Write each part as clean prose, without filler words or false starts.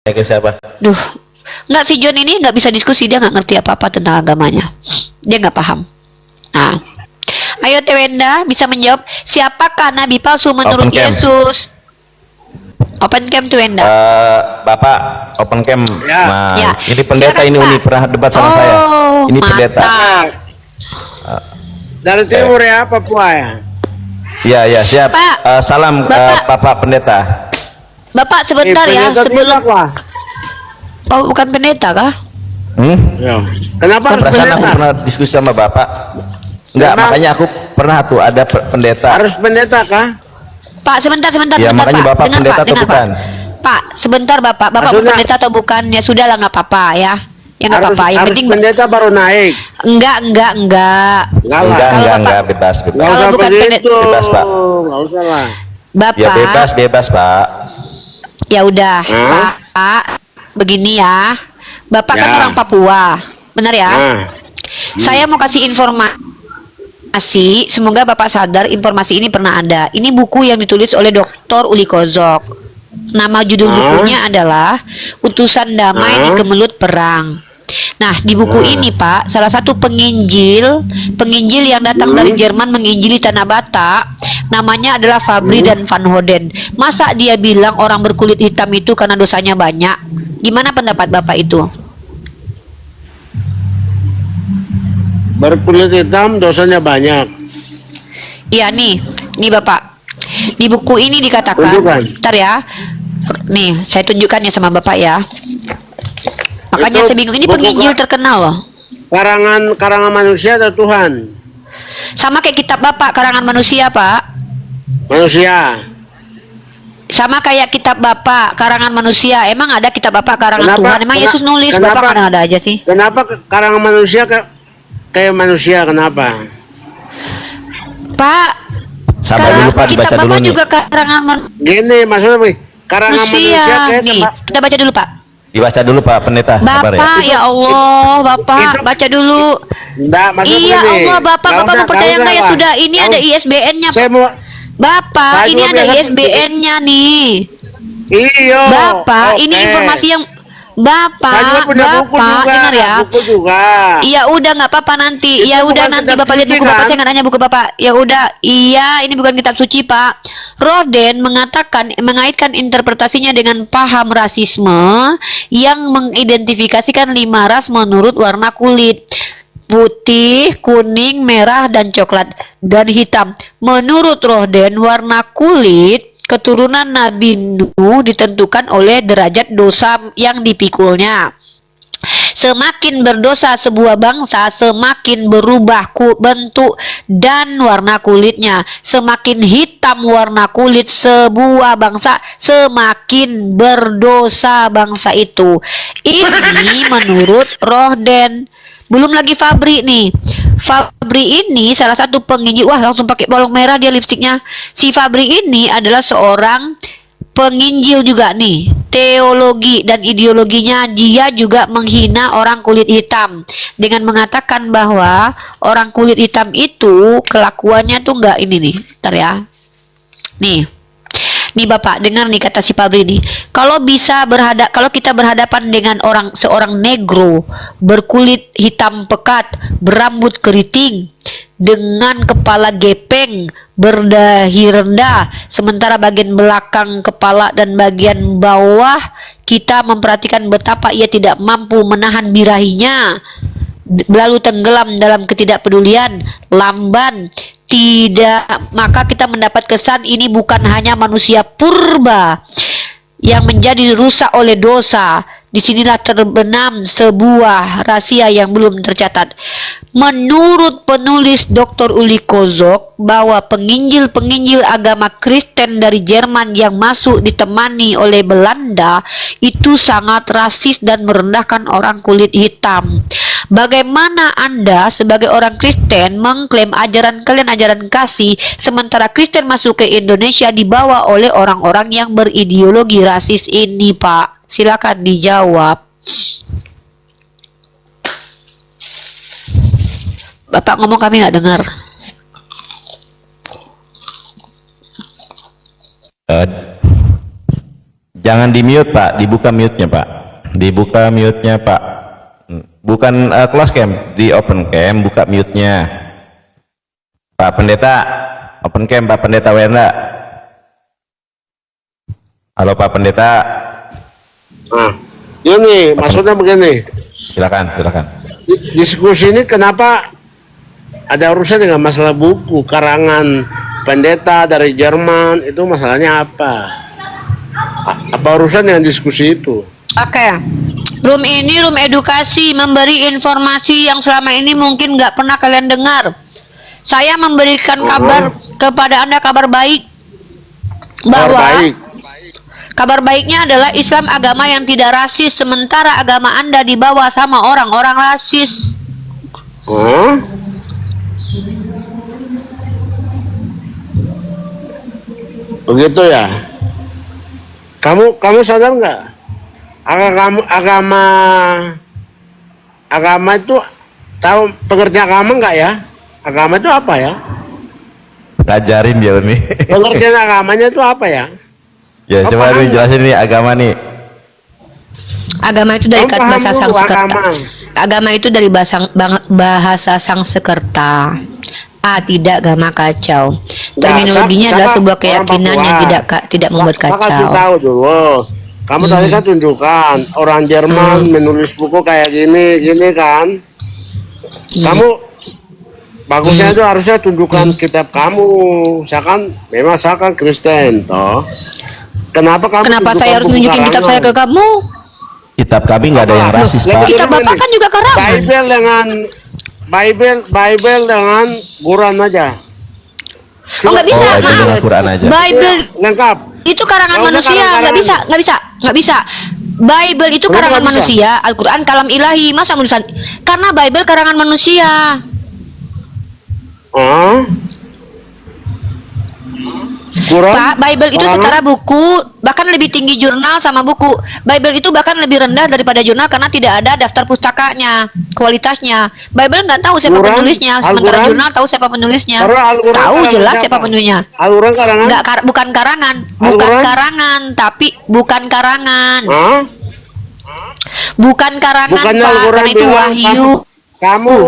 ke siapa? Duh, nggak, si John ini nggak bisa diskusi, dia nggak ngerti apa-apa tentang agamanya, dia nggak paham. Nah, ayo Tewenda bisa menjawab, siapakah nabi palsu menurut Open cam. Yesus? Open cam Tewenda. Bapak open cam. Ya. Nah, Ya. ini pendeta Silakan, ini Pak. Uni pernah debat sama saya. Ini pendeta. mantap. Dari timur ya, Papua ya. Ya, ya, siap. Pak. Salam Bapak. Bapak pendeta. Bapak sebentar ya, pendeta sebelum tidak, Pak. oh bukan pendeta kah? Ya. Kenapa harus Perasaan aku pendeta? pernah diskusi sama Bapak. Enggak, Memang- makanya aku pernah tuh ada pendeta. Harus pendeta kah? Pak, sebentar, Ya, sebentar, makanya Pak. Bapak Dengar, pendeta Pak, atau dengar, bukan? Pak, sebentar Bapak Maksudnya- pendeta atau bukan? Ya sudahlah, nggak apa-apa ya. Ya nggak Harus, apa-apa. Yang harus penting pendeta baru naik. enggak. Enggak lah. Enggak, Kalau enggak, bebas, Enggak bebas. Kalau usah bukan begitu. Bebas, Pak. Enggak usah lah. Bapak. Ya bebas, Pak. Ya udah, Hah? Pak. Begini ya. Bapak kan Ya. orang Papua. Benar ya? Nah, Saya mau kasih informasi, semoga Bapak sadar informasi ini pernah ada. Ini buku yang ditulis oleh Dr. Uli Kozok. Nama judul bukunya adalah Utusan Damai di Kemelut Perang. Nah, di buku ini Pak, salah satu penginjil yang datang dari Jerman menginjili Tanah Batak, namanya adalah Fabri dan Van Hoden. Masa dia bilang orang berkulit hitam itu karena dosanya banyak? Gimana pendapat Bapak itu? berkulit hitam dosanya banyak. Iya nih Bapak. Di buku ini dikatakan, Tunjukkan. ntar ya. Nih, saya tunjukkan ya sama Bapak ya. Makanya Itu saya bingung, ini buku penginjil Kak. terkenal loh. Karangan manusia atau Tuhan? Sama kayak kitab Bapak, karangan manusia, Pak. Manusia. Sama kayak kitab Bapak, karangan manusia. Emang ada kitab Bapak karangan Kenapa- Tuhan? Emang kena- Yesus nulis, kenapa- Bapak kadang ada aja sih. Kenapa karangan manusia kayak manusia? Kenapa? Pak, Sabar dulu, Pak, kitab dibaca dulu Bapak nih. juga karangan Gini maksudnya, Pi. Karangan manusia manusia. kayak Nih, kita baca dulu, Pak. Dibaca dulu Pak pendeta. Sabar ya. Bapak, ya Allah, Bapak, itu- baca dulu. Enggak, maksudnya Iya begini. Allah, Bapak, Nggak Bapak usah- mau percaya nggak ya? Pak. Sudah, ini Nggak ada usah. ISBN-nya. Saya mau Bapak, Saya ini juga ada biasa ISBN-nya nih. iyo. Bapak, ini oke. informasi yang Saya juga Bapak, punya buku Bapak, juga. dengar ya. Buku juga. Iya udah nggak apa-apa nanti. Itu Ya udah bukan nanti kitab Bapak lihat suci, buku Bapak, kan? saya nggak nanya buku Bapak. Ya udah, iya ini bukan kitab suci Pak. Roden mengatakan mengaitkan interpretasinya dengan paham rasisme yang mengidentifikasikan 5 ras menurut warna kulit. Putih, kuning, merah, dan coklat, dan hitam. Menurut Roden, warna kulit keturunan Nabi Nuh ditentukan oleh derajat dosa yang dipikulnya. Semakin berdosa sebuah bangsa, semakin berubah bentuk dan warna kulitnya. Semakin hitam warna kulit sebuah bangsa, semakin berdosa bangsa itu. Ini menurut Roden. Belum lagi Fabri nih. Fabri ini salah satu penginjil. Wah, langsung pakai bolong merah dia lipstiknya. Si Fabri ini adalah seorang penginjil juga nih. Teologi dan ideologinya dia juga menghina orang kulit hitam dengan mengatakan bahwa orang kulit hitam itu kelakuannya tuh enggak ini nih. Ntar ya. Nih Bapak, dengar nih kata si Fabri nih. Kalau kita berhadapan dengan seorang negro berkulit hitam pekat, berambut keriting, dengan kepala gepeng, berdahi rendah, sementara bagian belakang kepala dan bagian bawah kita memperhatikan betapa ia tidak mampu menahan birahinya, lalu tenggelam dalam ketidakpedulian, lamban, maka kita mendapat kesan ini bukan hanya manusia purba yang menjadi rusak oleh dosa. Disinilah terbenam sebuah rahasia yang belum tercatat. Menurut penulis Dr. Uli Kozok bahwa penginjil-penginjil agama Kristen dari Jerman yang masuk ditemani oleh Belanda itu sangat rasis dan merendahkan orang kulit hitam. Bagaimana Anda sebagai orang Kristen mengklaim ajaran kalian ajaran kasih, sementara Kristen masuk ke Indonesia dibawa oleh orang-orang yang berideologi rasis ini, Pak? Silakan dijawab. Bapak ngomong kami nggak dengar. Jangan di mute Pak, dibuka mute-nya Pak. Dibuka mute-nya Pak. Bukan close cam, di open cam, buka mute-nya. Pak Pendeta, open cam Pak Pendeta Wenda. Halo Pak Pendeta. Nah, ini maksudnya begini. Silakan, silakan. Diskusi ini kenapa ada urusan dengan masalah buku karangan pendeta dari Jerman, itu masalahnya apa? Apa urusan dengan diskusi itu? Oke. Room ini room edukasi, memberi informasi yang selama ini mungkin nggak pernah kalian dengar. Saya memberikan kabar kepada Anda, kabar baik, bahwa kabar baiknya adalah Islam agama yang tidak rasis, sementara agama Anda dibawa sama orang-orang rasis. Begitu ya. Kamu sadar nggak? Agama itu tahu pengertian agama nggak ya? Agama itu apa ya? Ngajarin dia ini. Pengertian agamanya itu apa ya? Ya Kau coba paham dulu jelasin nih agama nih. Agama itu dari Kamu paham bahasa dulu Sanskerta. agama. Agama itu dari bahasa Sanskerta. Tidak agama kacau. Terminologinya adalah sebuah keyakinan yang tidak membuat Saya kasih kacau. tahu dulu. Kamu tadi kan tunjukkan orang Jerman menulis buku kayak gini kan. Kamu bagusnya itu harusnya tunjukkan kitab kamu. Memang saya kan Kristen toh. Kenapa Saya harus nunjukin kitab saya ke kamu? Kitab kami nggak ada yang rasis Pak. Kitab Bapak kan juga karangan. Bible dengan Quran aja. Oh, nggak bisa. Oh, Maaf. dengan Quran aja. Bible Lengkap. itu karangan Nggak usah manusia, nggak bisa. Bible itu Kenapa karangan nggak bisa? manusia, Al-Quran kalam ilahi, masa tulisan? Karena Bible karangan manusia. Quran. Pak, Bible itu Karangan? secara buku bahkan lebih tinggi jurnal sama buku. Bible itu bahkan lebih rendah daripada jurnal karena tidak ada daftar pustakanya, kualitasnya. Bible nggak tahu siapa Quran? penulisnya, sementara Al-Quran? jurnal tahu siapa penulisnya. Karena Al-Quran Tahu karangan jelas siapa? siapa penulisnya. Al-Quran karangan? Nggak, bukan karangan, bukan karangan, Bukannya Pak, Al-Quran karena itu bilang wahyu. kamu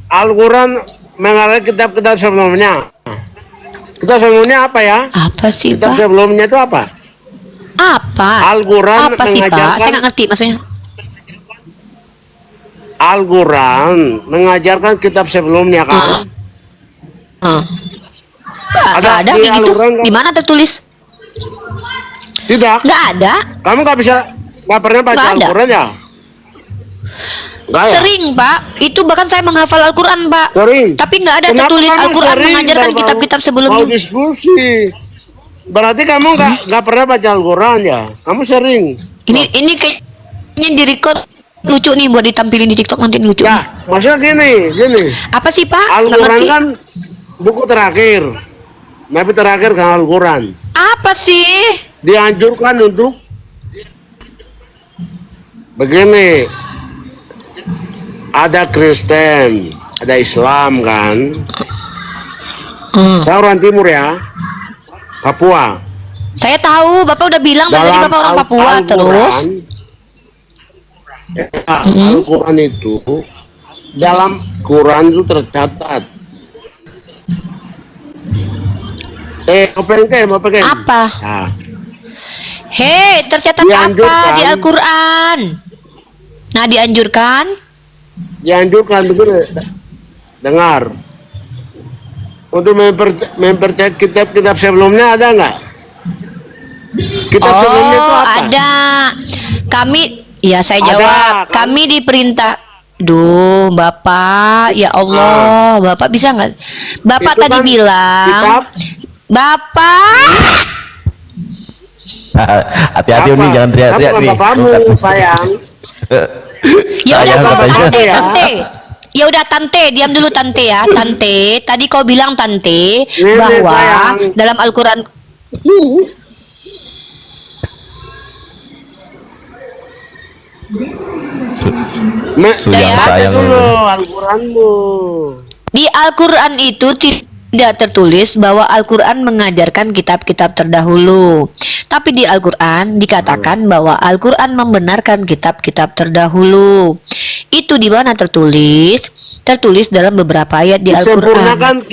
Al-Quran mengarang kitab-kitab sebelumnya. Kitab sebelumnya apa ya? Apa sih, Kitab Pak? sebelumnya itu apa? Apa? Al-Quran Apa sih, Pak? mengajarkan- Saya nggak ngerti maksudnya. Al-Quran mengajarkan kitab sebelumnya kan? Nggak Ada ada di kayak gitu. Al-Quran, kan? Di mana tertulis? Tidak. Nggak ada. Kamu nggak pernah baca Nggak ada. Al-Quran ya? Nggak ya? Sering, Pak. Itu bahkan saya menghafal Al-Quran, Pak. Sering. Tapi nggak ada Kenapa tertulis kamu Al-Quran sering mengajarkan mau- kitab-kitab Mau sebelumnya. diskusi. Berarti kamu nggak pernah baca Al-Quran ya? Kamu sering. Ini kayaknya di record lucu nih buat ditampilin di TikTok nanti lucu. Ya, maksudnya gini. Apa sih, Pak? Nggak Al-Quran ngerti. kan buku terakhir. Nabi terakhir kan Al-Quran. Apa sih? Dianjurkan untuk begini. Ada Kristen, ada Islam kan. Saya orang Timur ya, Papua. Saya tahu, Bapak udah bilang tadi Bapak orang Papua terus. Al-Quran itu dalam Quran itu tercatat. Apa? Nah, Hei, tercatat apa Dianjurkan. di Al-Quran? Nah, dianjurkan begini. Dengar. Untuk mempercayai kitab-kitab sebelumnya ada nggak? Kitab sebelumnya itu Oh, apa? ada. Saya Ada, jawab. kan? Kami diperintah. Duh, Bapak, ya Allah, Bapak bisa nggak? Bapak Itu tadi kan bilang, kitab. Bapak. Hati-hati Uni, jangan teriak-teriak Bukan nih. bapakmu, sayang. Ya udah, Sayang kau katanya. tante, tante. Ya udah, tante, diam dulu tante ya, tante. Tadi kau bilang tante Ini, bahwa sayang. dalam Al-Quran. Suyang Ya, sayang dulu lu. Al-Quranmu. Di Al-Quran itu tidak tertulis bahwa Al-Quran mengajarkan kitab-kitab terdahulu. Tapi di Al-Quran dikatakan bahwa Al-Quran membenarkan kitab-kitab terdahulu. Itu di mana tertulis? Tertulis dalam beberapa ayat di Al-Quran.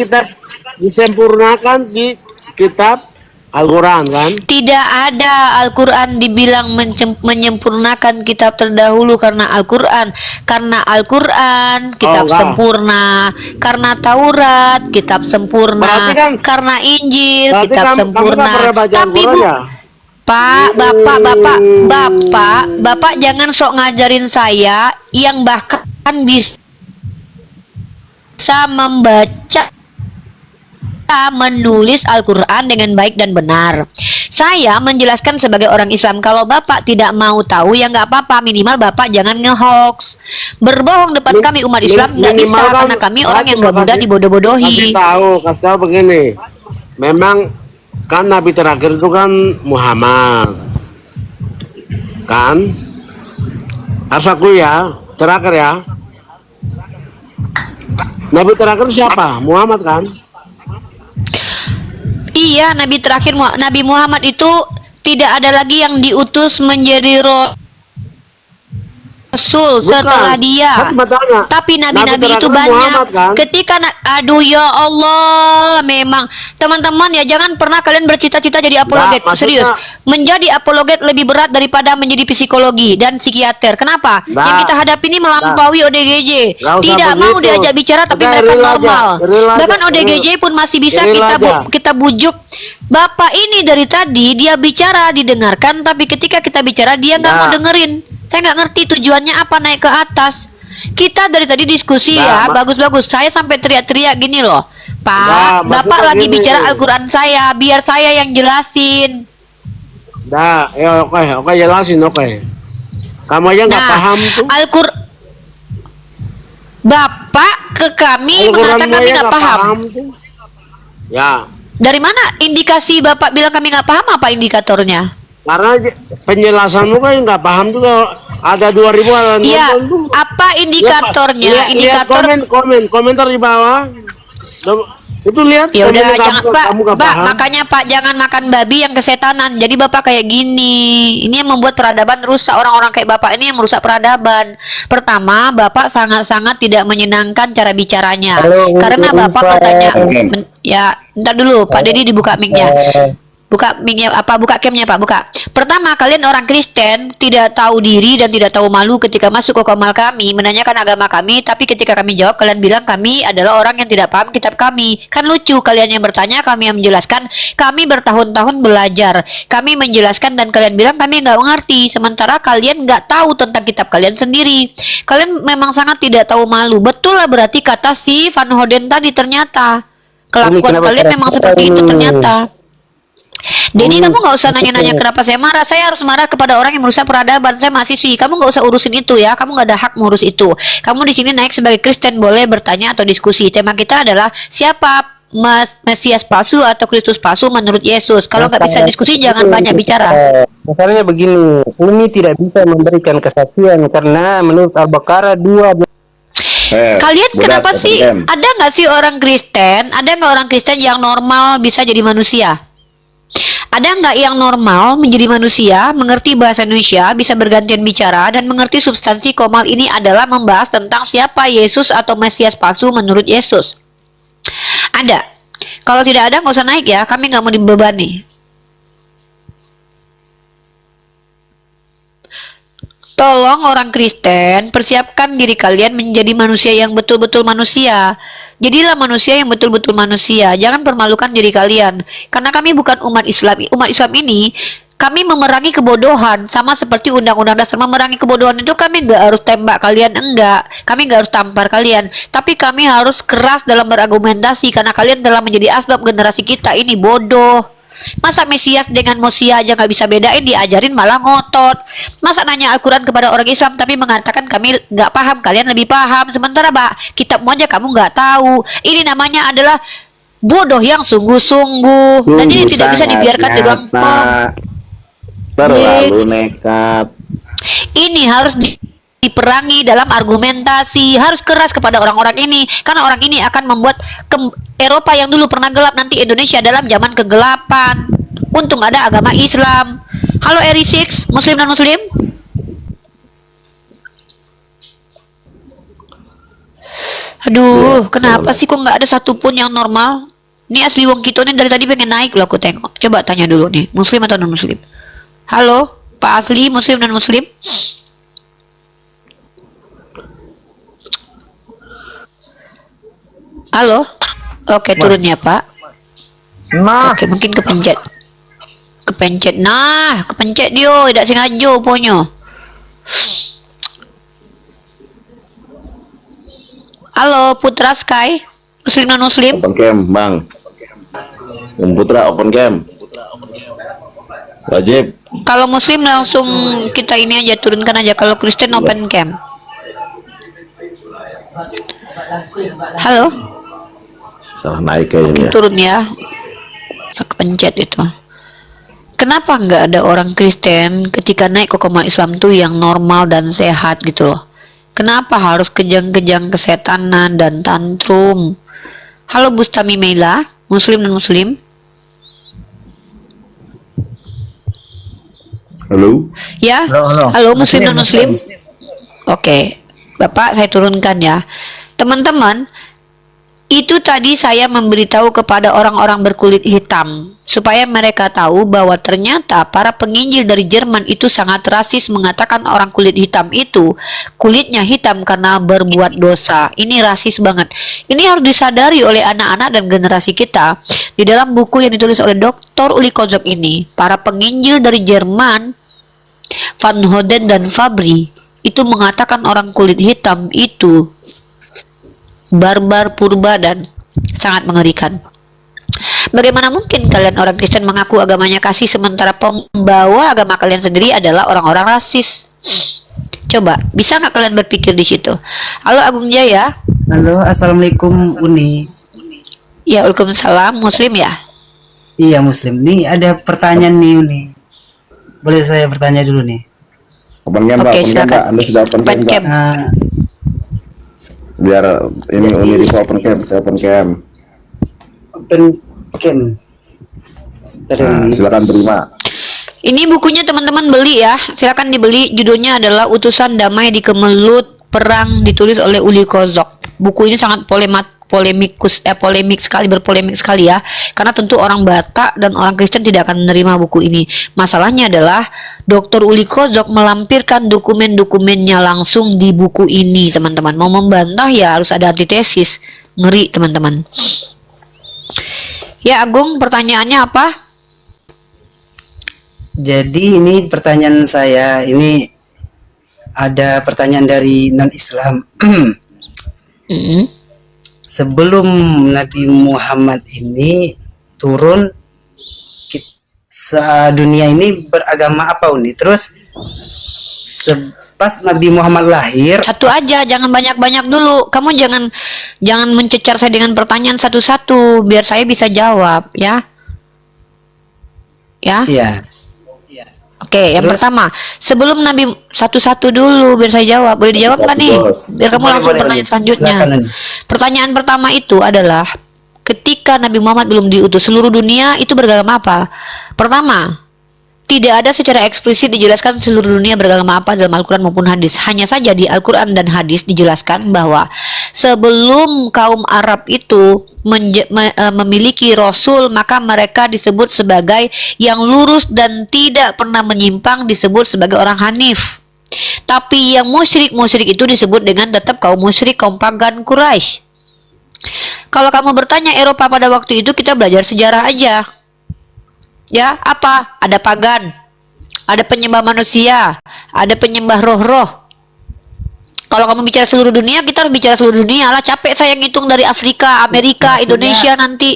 Disempurnakan si kitab Al-Quran kan? Tidak ada Al-Quran dibilang menyempurnakan kitab terdahulu karena Al-Quran. Karena Al-Quran kitab enggak. sempurna. Karena Taurat kitab sempurna. Berarti kan- karena Injil Berarti kitab kamu sempurna. tak pernah baca Tapi Al-Quran Bu, ya? Pak, Bapak jangan sok ngajarin saya yang bahkan bisa membaca, menulis Al-Quran dengan baik dan benar. Saya menjelaskan sebagai orang Islam, kalau Bapak tidak mau tahu ya nggak apa-apa, minimal Bapak jangan ngehoax. Berbohong depan kami umat Islam nggak bisa, Minimal kan karena kami saya orang yang cuma nggak mudah kasih dibodoh-bodohi. tahu begini. Memang kan Nabi terakhir itu kan Muhammad. Kan? Harus aku ya, terakhir ya. Nabi terakhir siapa? Muhammad kan? Iya, Nabi terakhir Nabi Muhammad itu tidak ada lagi yang diutus menjadi Rasul setelah dia. Tapi nabi-nabi itu banyak. Ketika aduh ya Allah, memang teman-teman ya jangan pernah kalian bercita-cita jadi apologet. Serius, menjadi apologet lebih berat daripada menjadi psikologi dan psikiater. Kenapa? Yang kita hadapi ini melampaui ODGJ. Tidak mau diajak bicara tapi mereka normal. Bahkan ODGJ pun masih bisa kita bujuk. Bapak ini dari tadi dia bicara didengarkan, tapi ketika kita bicara dia nggak mau dengerin. Saya nggak ngerti tujuannya apa naik ke atas. Kita dari tadi diskusi ya, bagus-bagus. Saya sampai teriak-teriak gini loh, Pak. Bapak lagi bicara Al-Quran saya, biar saya yang jelasin. Ya oke, jelasin oke. Kamu aja nggak paham tuh. Bapak ke kami mengatakan kami nggak paham. Ya. Dari mana indikasi Bapak bilang kami nggak paham? Apa indikatornya? Karena penjelasanmu kan nggak paham juga. Ada 2000 ada iya, apa indikatornya? Indikator komentar di bawah. Itu lihat. Ya udah jangan Pak, makanya Pak jangan makan babi yang kesetanan. Jadi Bapak kayak gini. Ini yang membuat peradaban rusak. Orang-orang kayak Bapak ini yang merusak peradaban. Pertama, Bapak sangat-sangat tidak menyenangkan cara bicaranya. Karena Bapak bertanya, ya, entar dulu Pak Dedi dibuka mic-nya. Buka mic-nya buka cam-nya Pak, buka. Pertama, kalian orang Kristen tidak tahu diri dan tidak tahu malu ketika masuk ke komal kami menanyakan agama kami, tapi ketika kami jawab kalian bilang kami adalah orang yang tidak paham kitab kami. Kan lucu, kalian yang bertanya, kami yang menjelaskan. Kami bertahun-tahun belajar, kami menjelaskan dan kalian bilang kami nggak mengerti, sementara kalian nggak tahu tentang kitab kalian sendiri. Kalian memang sangat tidak tahu malu. Betul lah, berarti kata si Van Hoden tadi, ternyata kelakuan kalian memang seperti itu ternyata. Jadi kamu nggak usah nanya-nanya kenapa saya marah. Saya harus marah kepada orang yang merusak peradaban. Saya mahasiswi. Kamu nggak usah urusin itu ya. Kamu nggak ada hak ngurus itu. Kamu di sini naik sebagai Kristen, boleh bertanya atau diskusi. Tema kita adalah siapa Mesias palsu atau Kristus palsu menurut Yesus. Kalau nggak bisa diskusi, jangan banyak bicara. Masalahnya begini, Umi tidak bisa memberikan kesaksian karena menurut Al-Baqarah 2. Kalian kenapa sih? Ada nggak sih orang Kristen? Ada nggak orang Kristen yang normal bisa jadi manusia? Ada nggak yang normal menjadi manusia, mengerti bahasa Indonesia, bisa bergantian bicara, dan mengerti substansi komal ini adalah membahas tentang siapa Yesus atau Mesias palsu menurut Yesus? Ada. Kalau tidak ada, nggak usah naik ya. Kami nggak mau dibebani. Tolong orang Kristen, persiapkan diri kalian menjadi manusia yang betul-betul manusia. Jadilah manusia yang betul-betul manusia. Jangan permalukan diri kalian. Karena kami bukan umat Islam. Umat Islam ini, kami memerangi kebodohan. Sama seperti Undang-Undang Dasar. Memerangi kebodohan itu kami nggak harus tembak kalian. Enggak. Kami nggak harus tampar kalian. Tapi kami harus keras dalam berargumentasi. Karena kalian telah menjadi asbab generasi kita ini bodoh. Masa Mesias dengan Mosia aja nggak bisa bedain, diajarin malah ngotot. Masa nanya Al-Quran kepada orang Islam tapi mengatakan kami nggak paham, kalian lebih paham. Sementara kitabmu aja kamu nggak tahu. Ini namanya adalah bodoh yang sungguh-sungguh. Dan ini tidak bisa dibiarkan digampang. Terlalu nekat. Ini harus diperangi dalam argumentasi, harus keras kepada orang-orang ini, karena orang ini akan membuat Eropa yang dulu pernah gelap nanti Indonesia dalam zaman kegelapan. Untung ada agama Islam. Halo Eri Six, Muslim dan Muslim. Aduh, kenapa sih kok nggak ada satupun yang normal? Ini asli wong kita nih dari tadi pengen naik loh, aku tengok. Coba tanya dulu nih, Muslim atau non Muslim? Halo, Pak Asli, Muslim dan Muslim. Halo, oke turun ya Pak. Oke mungkin kepencet. Kepencet dia, tidak sengaja punya. Halo Putra Sky, Muslim non Muslim. Open cam, Bang. Putra open cam. Wajib. Kalau Muslim langsung kita ini aja turunkan aja. Kalau Kristen open cam. Halo. Salah naik kayaknya. Turun ya. Kepencet itu. Kenapa nggak ada orang Kristen ketika naik ke koma Islam tuh yang normal dan sehat gitu loh? Kenapa harus kejang-kejang kesetanan dan tantrum? Halo Bustami Meila, Muslim dan Muslim. Halo. Ya. Halo Muslim dan Muslim. Oke, Bapak saya turunkan ya. Teman-teman, itu tadi saya memberitahu kepada orang-orang berkulit hitam supaya mereka tahu bahwa ternyata para penginjil dari Jerman itu sangat rasis, mengatakan orang kulit hitam itu kulitnya hitam karena berbuat dosa. Ini rasis banget. Ini harus disadari oleh anak-anak dan generasi kita. Di dalam buku yang ditulis oleh Dr. Uli Kozok ini, para penginjil dari Jerman, Van Hoden dan Fabri, itu mengatakan orang kulit hitam itu barbar, purba, dan sangat mengerikan. Bagaimana mungkin kalian orang Kristen mengaku agamanya kasih sementara pembawa agama kalian sendiri adalah orang-orang rasis? Coba, bisa nggak kalian berpikir di situ? Halo Agung Jaya. Halo, assalamualaikum Uni. Ya, waalaikumsalam. Muslim ya? Iya Muslim. Nih ada pertanyaan nih Uni. Boleh saya bertanya dulu nih? Open cam, Pak. Oke, Open cam, silakan. Pak. Anda sudah open cam, Open Pak. cam. Biar ini Uni Rifa open cam, saya open cam. Open cam. Nah, silakan terima. Ini bukunya teman-teman beli ya. Silakan dibeli. Judulnya adalah Utusan Damai di Kemelut Perang, ditulis oleh Uli Kozok. Buku ini sangat polemik sekali, berpolemik sekali ya. Karena tentu orang Batak dan orang Kristen tidak akan menerima buku ini. Masalahnya adalah Dr. Uli Kozok melampirkan dokumen-dokumennya langsung di buku ini, teman-teman. Mau membantah ya harus ada antitesis. Ngeri, teman-teman. Ya, Agung, pertanyaannya apa? Jadi ini pertanyaan saya, ini ada pertanyaan dari non-Islam. Sebelum Nabi Muhammad ini turun, dunia ini beragama apa Uni? Terus pas Nabi Muhammad lahir, Satu aja, jangan banyak-banyak dulu. Kamu jangan mencecar saya dengan pertanyaan satu-satu biar saya bisa jawab, ya. Ya. ya. Oke, yang Terus? pertama, sebelum Nabi satu-satu dulu biar saya jawab. Boleh dijawab nggak nih? Biar kamu Boleh, langsung boleh, pertanyaan boleh. selanjutnya. Silakan, Uni. Pertanyaan pertama itu adalah ketika Nabi Muhammad belum diutus, seluruh dunia itu beragama apa? Pertama, tidak ada secara eksplisit dijelaskan seluruh dunia beragama apa dalam Al-Quran maupun hadis. Hanya saja di Al-Quran dan hadis dijelaskan bahwa sebelum kaum Arab itu memiliki Rasul, maka mereka disebut sebagai yang lurus dan tidak pernah menyimpang, disebut sebagai orang Hanif. Tapi yang musyrik itu disebut dengan tetap kaum musyrik, kaum pagan Quraisy. Kalau kamu bertanya Eropa pada waktu itu, kita belajar sejarah aja. Ya, apa? Ada pagan, ada penyembah manusia, ada penyembah roh-roh. Kalau kamu bicara seluruh dunia, kita harus bicara seluruh dunia lah. Capek saya ngitung dari Afrika, Amerika, Maksudnya- Indonesia nanti.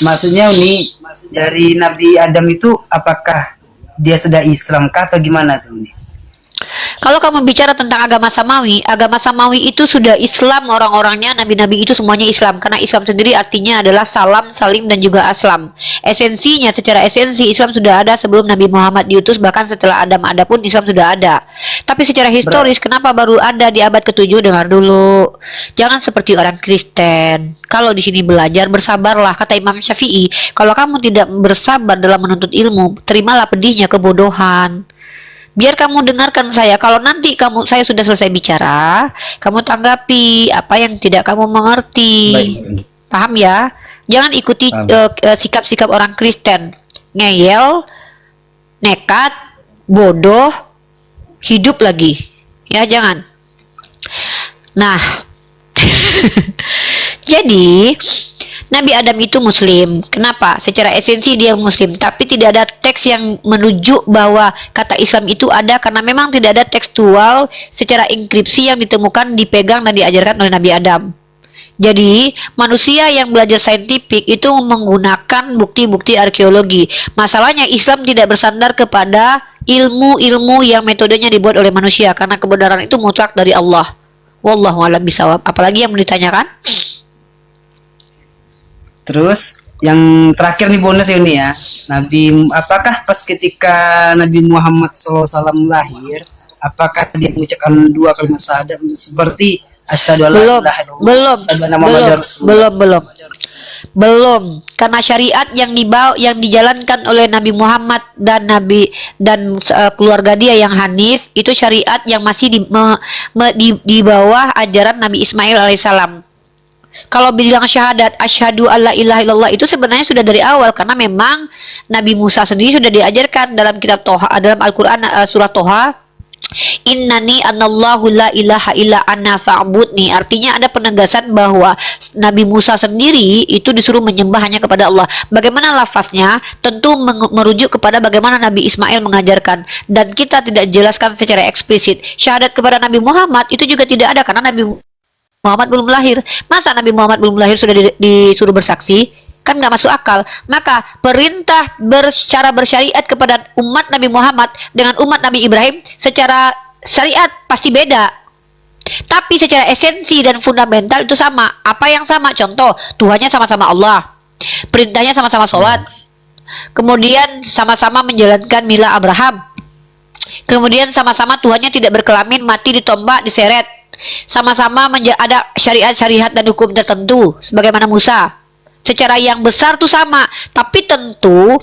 Maksudnya Uni, dari Nabi Adam itu apakah dia sudah Islam kah atau gimana tuh Uni? Kalau kamu bicara tentang agama Samawi itu sudah Islam orang-orangnya, nabi-nabi itu semuanya Islam. Karena Islam sendiri artinya adalah salam, salim, dan juga aslam. Esensinya, secara esensi Islam sudah ada sebelum Nabi Muhammad diutus, bahkan setelah Adam ada pun Islam sudah ada. Tapi secara historis, kenapa baru ada di abad ke-7? Dengar dulu. Jangan seperti orang Kristen. Kalau di sini belajar, bersabarlah. Kata Imam Syafi'i, kalau kamu tidak bersabar dalam menuntut ilmu, terimalah pedihnya kebodohan. Biar kamu dengarkan saya. Kalau nanti saya sudah selesai bicara, kamu tanggapi apa yang tidak kamu mengerti. Baik. Paham ya? Jangan ikuti sikap-sikap orang Kristen. Ngeyel, nekat, bodoh, hidup lagi. Ya, jangan. Nah, jadi Nabi Adam itu muslim. Kenapa? Secara esensi dia muslim, tapi tidak ada teks yang menuju bahwa kata Islam itu ada, karena memang tidak ada tekstual secara enkripsi yang ditemukan, dipegang dan diajarkan oleh Nabi Adam. Jadi manusia yang belajar saintifik itu menggunakan bukti-bukti arkeologi. Masalahnya Islam tidak bersandar kepada ilmu-ilmu yang metodenya dibuat oleh manusia, karena kebenaran itu mutlak dari Allah. Wallahu a'lam bishawab. Apalagi yang mau ditanyakan? Terus yang terakhir nih bonus ini ya, apakah pas ketika Nabi Muhammad SAW lahir, apakah dia mengucapkan 2 kalimat syahadat seperti asyhadu alla ilaha illallah, asyhadu anna muhammadar rasulullah? Belum, karena syariat yang dijalankan oleh Nabi Muhammad dan keluarga dia yang hanif itu syariat yang masih di bawah ajaran Nabi Ismail alaihissalam. Kalau bilang syahadat asyhadu alla ilaha illallah itu sebenarnya sudah dari awal, karena memang Nabi Musa sendiri sudah diajarkan dalam kitab Toha, dalam Al-Qur'an surah Toha, innani anallahu la ilaha illa ana fa'budni. Artinya ada penegasan bahwa Nabi Musa sendiri itu disuruh menyembah hanya kepada Allah. Bagaimana lafaznya? Tentu merujuk kepada bagaimana Nabi Ismail mengajarkan, dan kita tidak jelaskan secara eksplisit. Syahadat kepada Nabi Muhammad itu juga tidak ada, karena Nabi Muhammad belum lahir. Masa Nabi Muhammad belum lahir sudah disuruh bersaksi? Kan nggak masuk akal. Maka perintah secara bersyariat kepada umat Nabi Muhammad dengan umat Nabi Ibrahim secara syariat pasti beda, tapi secara esensi dan fundamental itu sama. Apa yang sama? Contoh, Tuhannya sama-sama Allah, perintahnya sama-sama sholat, kemudian sama-sama menjalankan milah Abraham, kemudian sama-sama Tuhannya tidak berkelamin, mati ditombak, diseret, sama-sama ada syariat-syariat dan hukum tertentu sebagaimana Musa. Secara yang besar tuh sama, tapi tentu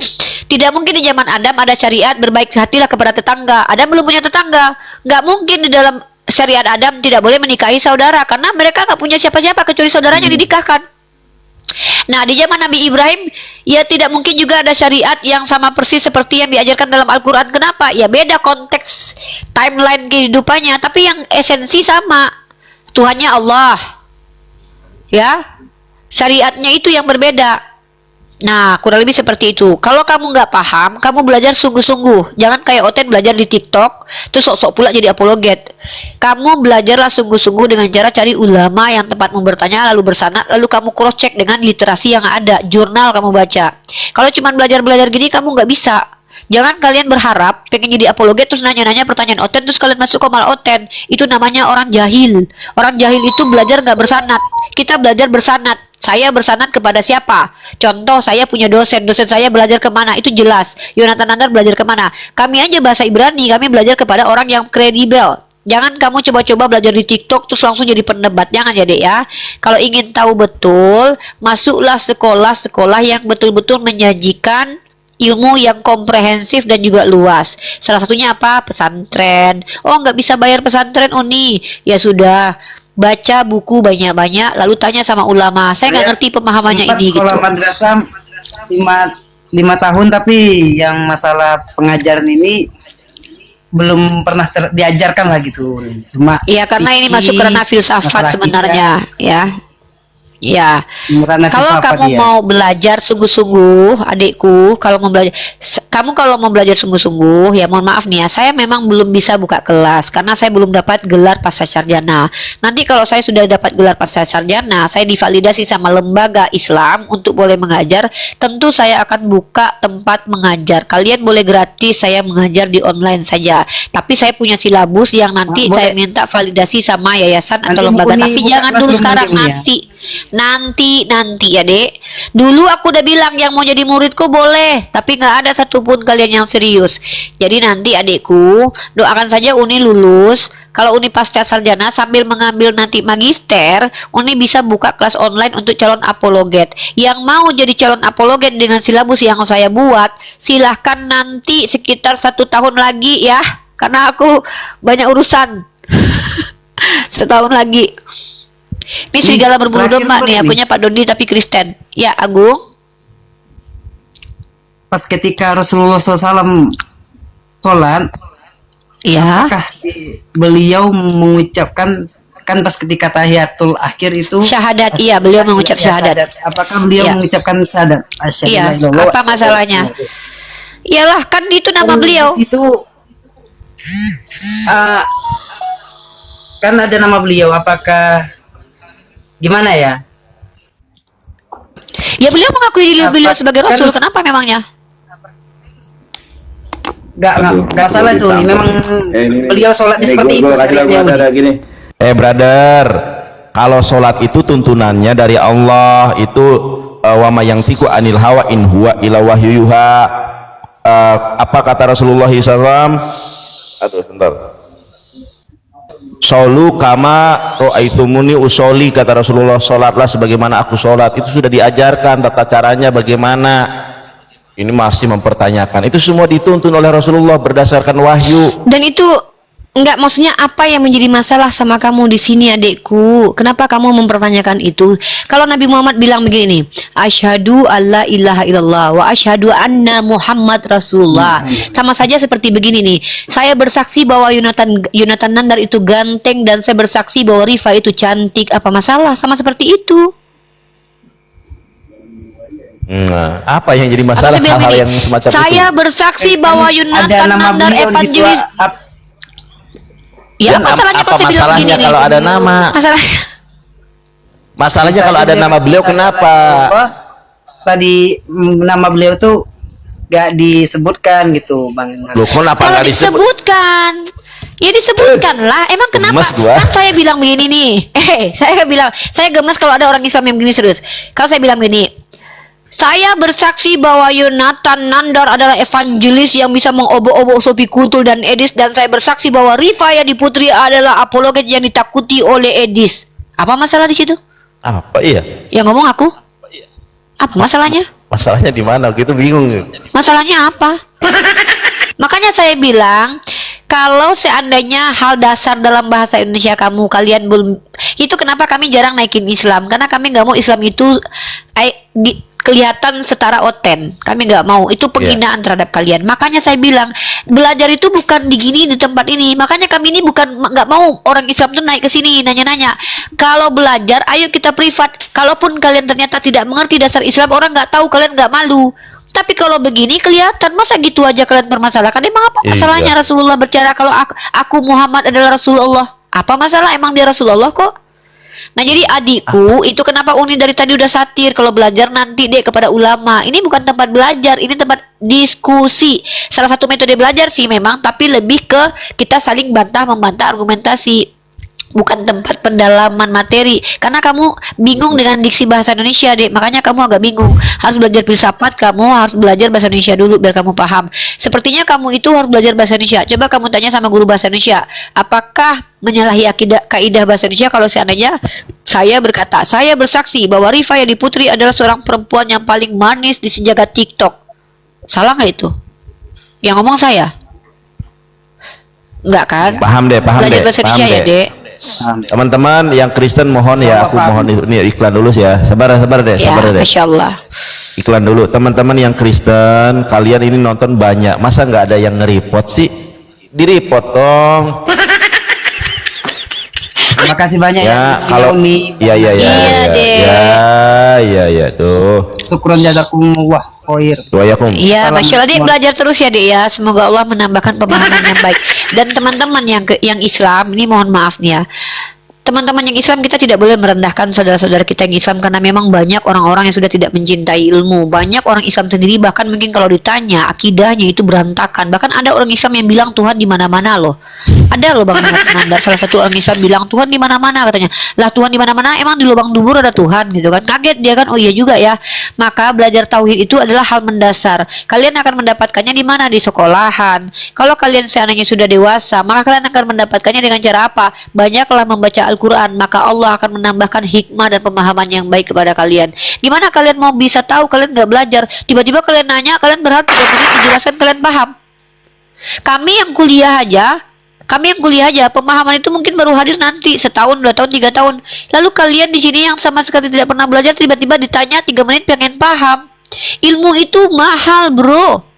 tidak mungkin di zaman Adam ada syariat berbaik hatilah kepada tetangga. Adam belum punya tetangga, nggak mungkin di dalam syariat Adam tidak boleh menikahi saudara, karena mereka nggak punya siapa-siapa kecuali saudaranya dinikahkan. Nah, di zaman Nabi Ibrahim ya tidak mungkin juga ada syariat yang sama persis seperti yang diajarkan dalam Al-Quran. Kenapa? Ya beda konteks timeline kehidupannya, tapi yang esensi sama. Tuhannya Allah, ya, syariatnya itu yang berbeda. Nah, kurang lebih seperti itu. Kalau kamu nggak paham, kamu belajar sungguh-sungguh. Jangan kayak Oten belajar di TikTok, terus sok-sok pula jadi apologet. Kamu belajarlah sungguh-sungguh dengan cara cari ulama yang tempatmu bertanya, lalu bersanad, lalu kamu cross-check dengan literasi yang ada, jurnal kamu baca. Kalau cuma belajar-belajar gini, kamu nggak bisa. Jangan kalian berharap pengen jadi apologet terus nanya-nanya pertanyaan Oten terus kalian masuk ke malah Oten. Itu namanya orang jahil. Orang jahil itu belajar nggak bersanad. Kita belajar bersanad. Saya bersanad kepada siapa? Contoh, saya punya dosen saya belajar kemana? Itu jelas. Yonatan Nandar belajar kemana? Kami aja bahasa Ibrani, kami belajar kepada orang yang kredibel. Jangan kamu coba-coba belajar di TikTok terus langsung jadi pendebat. Jangan ya, Dek, ya. Kalau ingin tahu betul, masuklah sekolah-sekolah yang betul-betul menyajikan ilmu yang komprehensif dan juga luas. Salah satunya apa? Pesantren. Oh, nggak bisa bayar pesantren, Uni. Ya sudah, baca buku banyak-banyak, lalu tanya sama ulama. Saya nggak ngerti pemahamannya ini gitu. Sekolah madrasah 5 tahun, tapi yang masalah pengajaran ini belum pernah diajarkan lah gitu. Cuma iya, karena ini masuk ke ranah filsafat sebenarnya, ya. Ya, Rana kalau filsafat kamu dia. mau belajar sungguh-sungguh, adikku, kalau mau belajar, kamu kalau mau belajar sungguh-sungguh, ya mohon maaf nih ya, saya memang belum bisa buka kelas karena saya belum dapat gelar pascasarjana. Nanti kalau saya sudah dapat gelar pascasarjana, saya divalidasi sama lembaga Islam untuk boleh mengajar, tentu saya akan buka tempat mengajar. Kalian boleh gratis, saya mengajar di online saja. Tapi saya punya silabus yang nanti Boleh. saya minta validasi sama yayasan Nanti atau lembaga. Uni Tapi buka jangan kelas dulu rumah sekarang, Uni ya. nanti ya dek. Dulu aku udah bilang yang mau jadi muridku boleh, tapi nggak ada satupun kalian yang serius. Jadi nanti adikku doakan saja Uni lulus. Kalau Uni pasca sarjana sambil mengambil nanti magister, Uni bisa buka kelas online untuk calon apologet. Yang mau jadi calon apologet dengan silabus yang saya buat, silahkan nanti sekitar 1 tahun lagi ya, karena aku banyak urusan. 1 tahun lagi. Ini serigala berbulu terakhir domba apa nih, ini? punya Pak Dondi tapi Kristen. Ya, Agung. Pas ketika Rasulullah SAW sholat, Ya. apakah beliau mengucapkan, kan pas ketika tahiyatul akhir itu Syahadat, iya, beliau mengucap Ya, syahadat. Apakah beliau Iya. mengucapkan syahadat? Asyhadu Iya, la ilaha illallah apa wa asyhadu masalahnya? anna Muhammadan Iyalah, kan itu nama Rasulullah. beliau. Di situ kan ada nama beliau, apakah gimana ya? Ya beliau mengakui diri beliau sebagai Kan- rasul. Kenapa memangnya? Gak salah itu, memang beliau sholatnya seperti itu. syariatnya, Uni. Brother, kalau sholat itu tuntunannya dari Allah, itu wa ma yantiqu anil hawa in huwa illa wahyuha. Apa kata Rasulullah SAW? Aduh, sebentar. Solu kama ro'aitumuni usoli, kata Rasulullah, sholatlah sebagaimana aku sholat. Itu sudah diajarkan tata caranya bagaimana. Ini masih mempertanyakan. Itu semua dituntun oleh Rasulullah berdasarkan wahyu. Dan itu enggak, maksudnya apa yang menjadi masalah sama kamu di sini adikku? Kenapa kamu mempertanyakan itu? Kalau Nabi Muhammad bilang begini, asyhadu alla ilaha illallah wa asyhadu anna Muhammad Rasulullah. Sama saja seperti begini nih. Saya bersaksi bahwa Yonatan Nandar itu ganteng dan saya bersaksi bahwa Rifa itu cantik. Apa masalah? Sama seperti itu. Nah, apa yang jadi masalah Atau dia bilang hal-hal gini, yang semacam saya itu? bersaksi bahwa Ada Yonatan nama Nandar beliau di situ. evangelis. Ya, Dan masalahnya apa kalau saya bilang masalahnya begini kalau nih. ada nama? Masalahnya kalau ada nama beliau kenapa? Tadi nama beliau tuh gak disebutkan gitu, Bang. Loh, kenapa Kalau nggak disebut? disebutkan, ya disebutkan lah. Emang kenapa? Gemes gua. Kan saya bilang begini nih. Saya bilang, saya gemes kalau ada orang Islam yang begini serius. Kalau saya bilang begini, saya bersaksi bahwa Yonatan Nandar adalah evangelis yang bisa mengobok-obok Sophie Kutul dan Edis, dan saya bersaksi bahwa Rifa Yadi Putri adalah apologet yang ditakuti oleh Edis. Apa masalah di situ? Apa iya? Yang ngomong aku? Apa masalahnya? Masalahnya di mana? Gitu bingung. Masalahnya apa? Makanya saya bilang, kalau seandainya hal dasar dalam bahasa Indonesia kalian belum, itu kenapa kami jarang naikin Islam, karena kami nggak mau Islam itu kelihatan setara oten. Kami nggak mau, itu penghinaan terhadap kalian. Makanya saya bilang, belajar itu bukan di gini, di tempat ini. Makanya kami ini bukan nggak mau orang Islam tuh naik ke sini nanya-nanya. Kalau belajar, ayo kita privat. Kalaupun kalian ternyata tidak mengerti dasar Islam, orang nggak tahu, kalian nggak malu. Tapi kalau begini kelihatan, masa gitu aja kalian permasalahkan? Emang apa masalahnya Rasulullah bercara kalau aku Muhammad adalah Rasulullah? Apa masalah, emang dia Rasulullah kok? Nah, jadi adikku, itu kenapa Uni dari tadi udah satir kalau belajar nanti deh kepada ulama. Ini bukan tempat belajar, ini tempat diskusi. Salah satu metode belajar sih memang, tapi lebih ke kita saling membantah argumentasi. Bukan tempat pendalaman materi. Karena kamu bingung dengan diksi bahasa Indonesia, Dek. Makanya kamu agak bingung. Harus belajar filsafat, kamu harus belajar bahasa Indonesia dulu biar kamu paham. Sepertinya kamu itu harus belajar bahasa Indonesia. Coba kamu tanya sama guru bahasa Indonesia, apakah menyalahi kaidah bahasa Indonesia kalau seandainya saya berkata, saya bersaksi bahwa Rifa Yadi Putri adalah seorang perempuan yang paling manis di sejagat TikTok. Salah nggak itu? Yang ngomong saya? Enggak kan? Paham deh, paham Belajar deh. bahasa Paham Indonesia ya, deh. Dek. Teman-teman yang Kristen mohon ya, aku mohon ini iklan dulu ya. Sabar deh, Ya, sabar deh. Masya Allah. Iklan dulu. Teman-teman yang Kristen, kalian ini nonton banyak, masa nggak ada yang nge-report sih? Di-report dong. Terima kasih banyak Ya, ya kalau Uni. iya iya iya. Iya, iya, Dek. iya iya tuh. Syukron jazakumullah khair. Doayakum. Iya, Salam. Masya Allah, Dek, belajar terus ya, Dek ya. Semoga Allah menambahkan pemahaman yang baik. Dan teman-teman yang Islam, ini mohon maaf nih ya. Teman-teman yang Islam, kita tidak boleh merendahkan saudara-saudara kita yang Islam, karena memang banyak orang-orang yang sudah tidak mencintai ilmu. Banyak orang Islam sendiri bahkan mungkin kalau ditanya akidahnya itu berantakan. Bahkan ada orang Islam yang bilang Tuhan di mana-mana loh. Ada loh Bang Nandar, salah satu orang Islam bilang Tuhan di mana-mana katanya. Lah Tuhan di mana-mana, emang di lubang dubur ada Tuhan gitu kan. Kaget dia kan. Oh iya juga ya. Maka belajar tauhid itu adalah hal mendasar. Kalian akan mendapatkannya di mana? Di sekolahan. Kalau kalian seandainya sudah dewasa, maka kalian akan mendapatkannya dengan cara apa? Banyaklah membaca Al-Quran, maka Allah akan menambahkan hikmah dan pemahaman yang baik kepada kalian. Gimana kalian mau bisa tahu kalian nggak belajar? Tiba-tiba kalian nanya, kalian berhak 3 menit dijelaskan, kalian paham. Kami yang kuliah aja, pemahaman itu mungkin baru hadir nanti setahun, 2 tahun, 3 tahun. Lalu kalian di sini yang sama sekali tidak pernah belajar, tiba-tiba ditanya 3 menit pengen paham. Ilmu itu mahal, bro.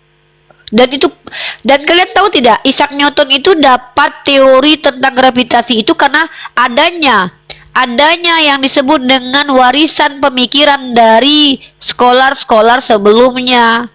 Dan kalian tahu tidak, Isaac Newton itu dapat teori tentang gravitasi itu karena adanya yang disebut dengan warisan pemikiran dari skolar-skolar sebelumnya.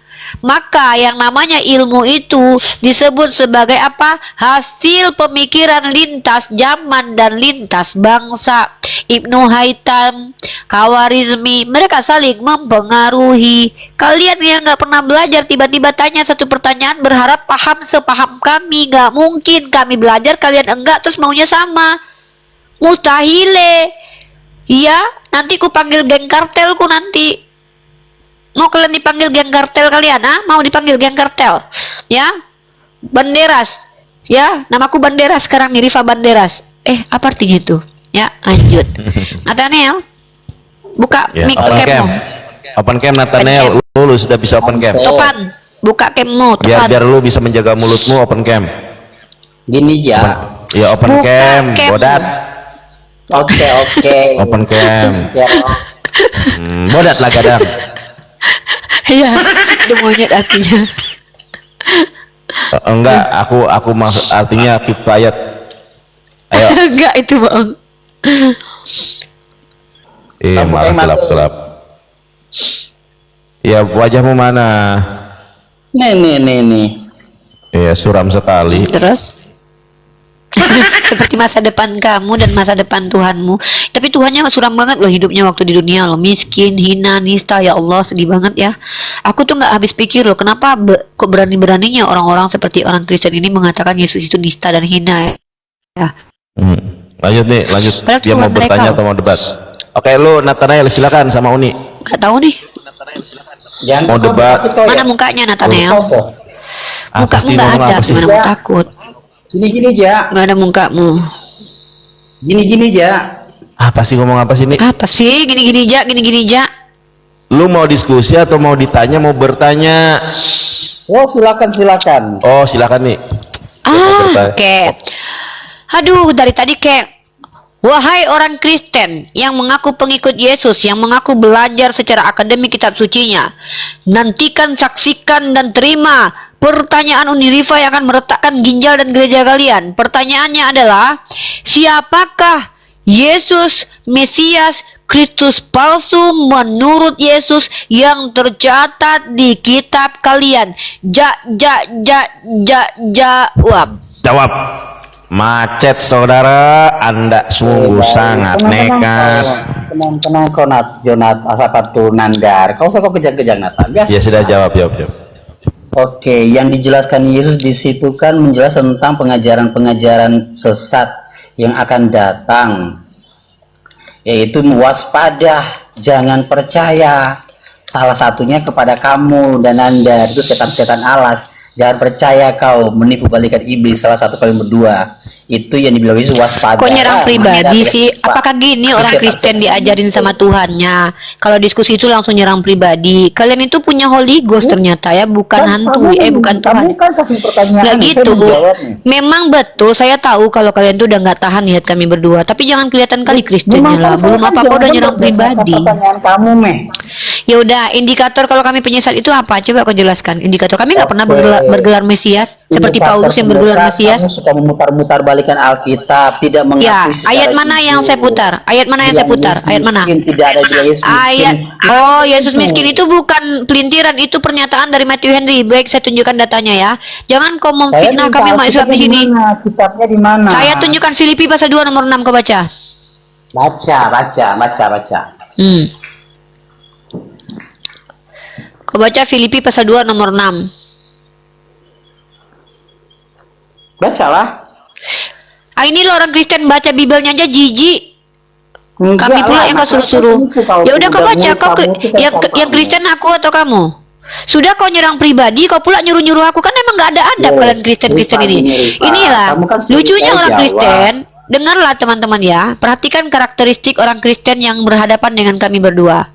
Maka yang namanya ilmu itu disebut sebagai apa? Hasil pemikiran lintas zaman dan lintas bangsa. Ibnu Haytham, Khawarizmi, mereka saling mempengaruhi. Kalian yang nggak pernah belajar tiba-tiba tanya satu pertanyaan berharap paham sepaham kami. Nggak mungkin, kami belajar kalian enggak terus maunya sama. Mustahile. Iya, nanti ku panggil geng kartelku nanti. Mau kalian dipanggil geng kartel kalian? Ah? Mau dipanggil geng kartel? Ya? Banderas. Ya, namaku Banderas sekarang nih, Rifa Banderas. Apa artinya itu? Ya, lanjut. Nathaniel, buka Ya, mic open cam. cammu. Open cam Nathaniel, lu sudah bisa open cam. Topan, buka cammu, Topan. Biar lu bisa menjaga mulutmu, open cam. Gini ja. Ya open Buka cam, cam. bodat. Oke. Open cam. Ya. Bodat lah kadang. Iya, itu monyet artinya. Enggak, aku maksud artinya keep quiet. Ayo. Enggak itu, Bang. Malah gelap-gelap. Ya, wajahmu mana? Nih. Iya, suram sekali. Terus seperti masa depan kamu dan masa depan Tuhanmu. Tapi Tuhannya suram banget loh hidupnya waktu di dunia loh. Miskin, hina, nista. Ya Allah, sedih banget ya. Aku tuh nggak habis pikir loh, kenapa kok berani-beraninya orang-orang seperti orang Kristen ini mengatakan Yesus itu nista dan hina ya. Lanjut nih, lanjut. Padahal Dia mau Tuhan mereka bertanya loh. atau mau debat? Oke, lu Nathaniel silakan sama Uni. Nggak tahu nih. Jangan Mau debat. Mana mukanya Nathaniel? Apa Mukamu sih, nggak ngomong ada. apa sih? Gimana mau takut? Gini ja. Nggak ada mukamu. Gini ja. Apa sih ngomong apa sih nih? Apa sih? Gini-gini ja. Lu mau diskusi atau mau ditanya, mau bertanya? Oh, silakan. Oh, silakan nih. Oke. Aduh, dari tadi kayak wahai orang Kristen yang mengaku pengikut Yesus, yang mengaku belajar secara akademik kitab sucinya, nantikan, saksikan, dan terima pertanyaan Unirifa yang akan meretakkan ginjal dan gereja kalian. Pertanyaannya adalah, siapakah Yesus, Mesias, Kristus palsu menurut Yesus yang tercatat di kitab kalian? Jawab. Jawab. Macet saudara, Anda sungguh sangat nekat. Tenang kau Jonat Asapatu Nandar. Kau usah kau kejang-kejang Nata. Biasa. Ya sudah jawab. Oke, yang dijelaskan Yesus di situ kan menjelaskan tentang pengajaran-pengajaran sesat yang akan datang, yaitu waspada, jangan percaya. Salah satunya kepada kamu dan Anda itu setan-setan alas. Jangan percaya kau menipu balikan iblis, salah satu kalian berdua. Itu yang dibilang Yesus waspada. Kok nyerang pribadi sih? Pak. Apakah gini orang Setan-setan Kristen diajarin sama Tuhannya? Kalau diskusi itu langsung nyerang pribadi. Kalian itu punya Holy Ghost ternyata ya, bukan hantu. Bukan Tuhan. Kamu kan kasih pertanyaan, Nggak saya gitu. menjawabnya. Memang betul, saya tahu kalau kalian tuh udah nggak tahan lihat kami berdua. Tapi jangan kelihatan kali Kristennya Memang lah. kan saya Belum kan apa-apa udah jawaban nyerang berdasarkan pribadi. pertanyaan kamu, Meh. Ya udah, indikator kalau kami penyesat itu apa? Coba kau jelaskan. Indikator kami nggak pernah Oke. bergelar Mesias seperti Indikator Paulus yang bergelar pendasar, Mesias. kamu suka memutar-mutar balik mengembalikan Alkitab, tidak Ya, mengakui secara ayat mana yang saya jujur. putar? Ayat mana yang saya Bilang putar? Yesus Ayat mana? miskin, tidak ada bilang Yesus Ayat miskin. Oh, Yesus miskin itu bukan pelintiran, itu pernyataan dari Matthew Henry. Baik, saya tunjukkan datanya ya. Jangan kau Saya memfitnah minta kami umat Islam Alkitabnya di di sini. mana? Kitabnya di mana? Saya tunjukkan Filipi pasal 2 nomor 6, kau baca. Baca. Kau baca Filipi pasal 2 nomor 6. Bacalah. Ini lo orang Kristen baca Bibelnya aja jijik. Enggak Kami pula lah, yang kau makanya suruh-suruh. itu kau Ya udah kau udah baca, mulut kau kamu itu kan yang sampahmu. Kristen aku atau kamu? Sudah kau nyerang pribadi, kau pula nyuruh-nyuruh aku, kan emang nggak ada adab Loh, kalian Kristen-Kristen Rifa, ini. gini, Rifa. Inilah Kamu kan suruh lucunya saya orang jawab. Kristen. Dengarlah teman-teman ya, perhatikan karakteristik orang Kristen yang berhadapan dengan kami berdua.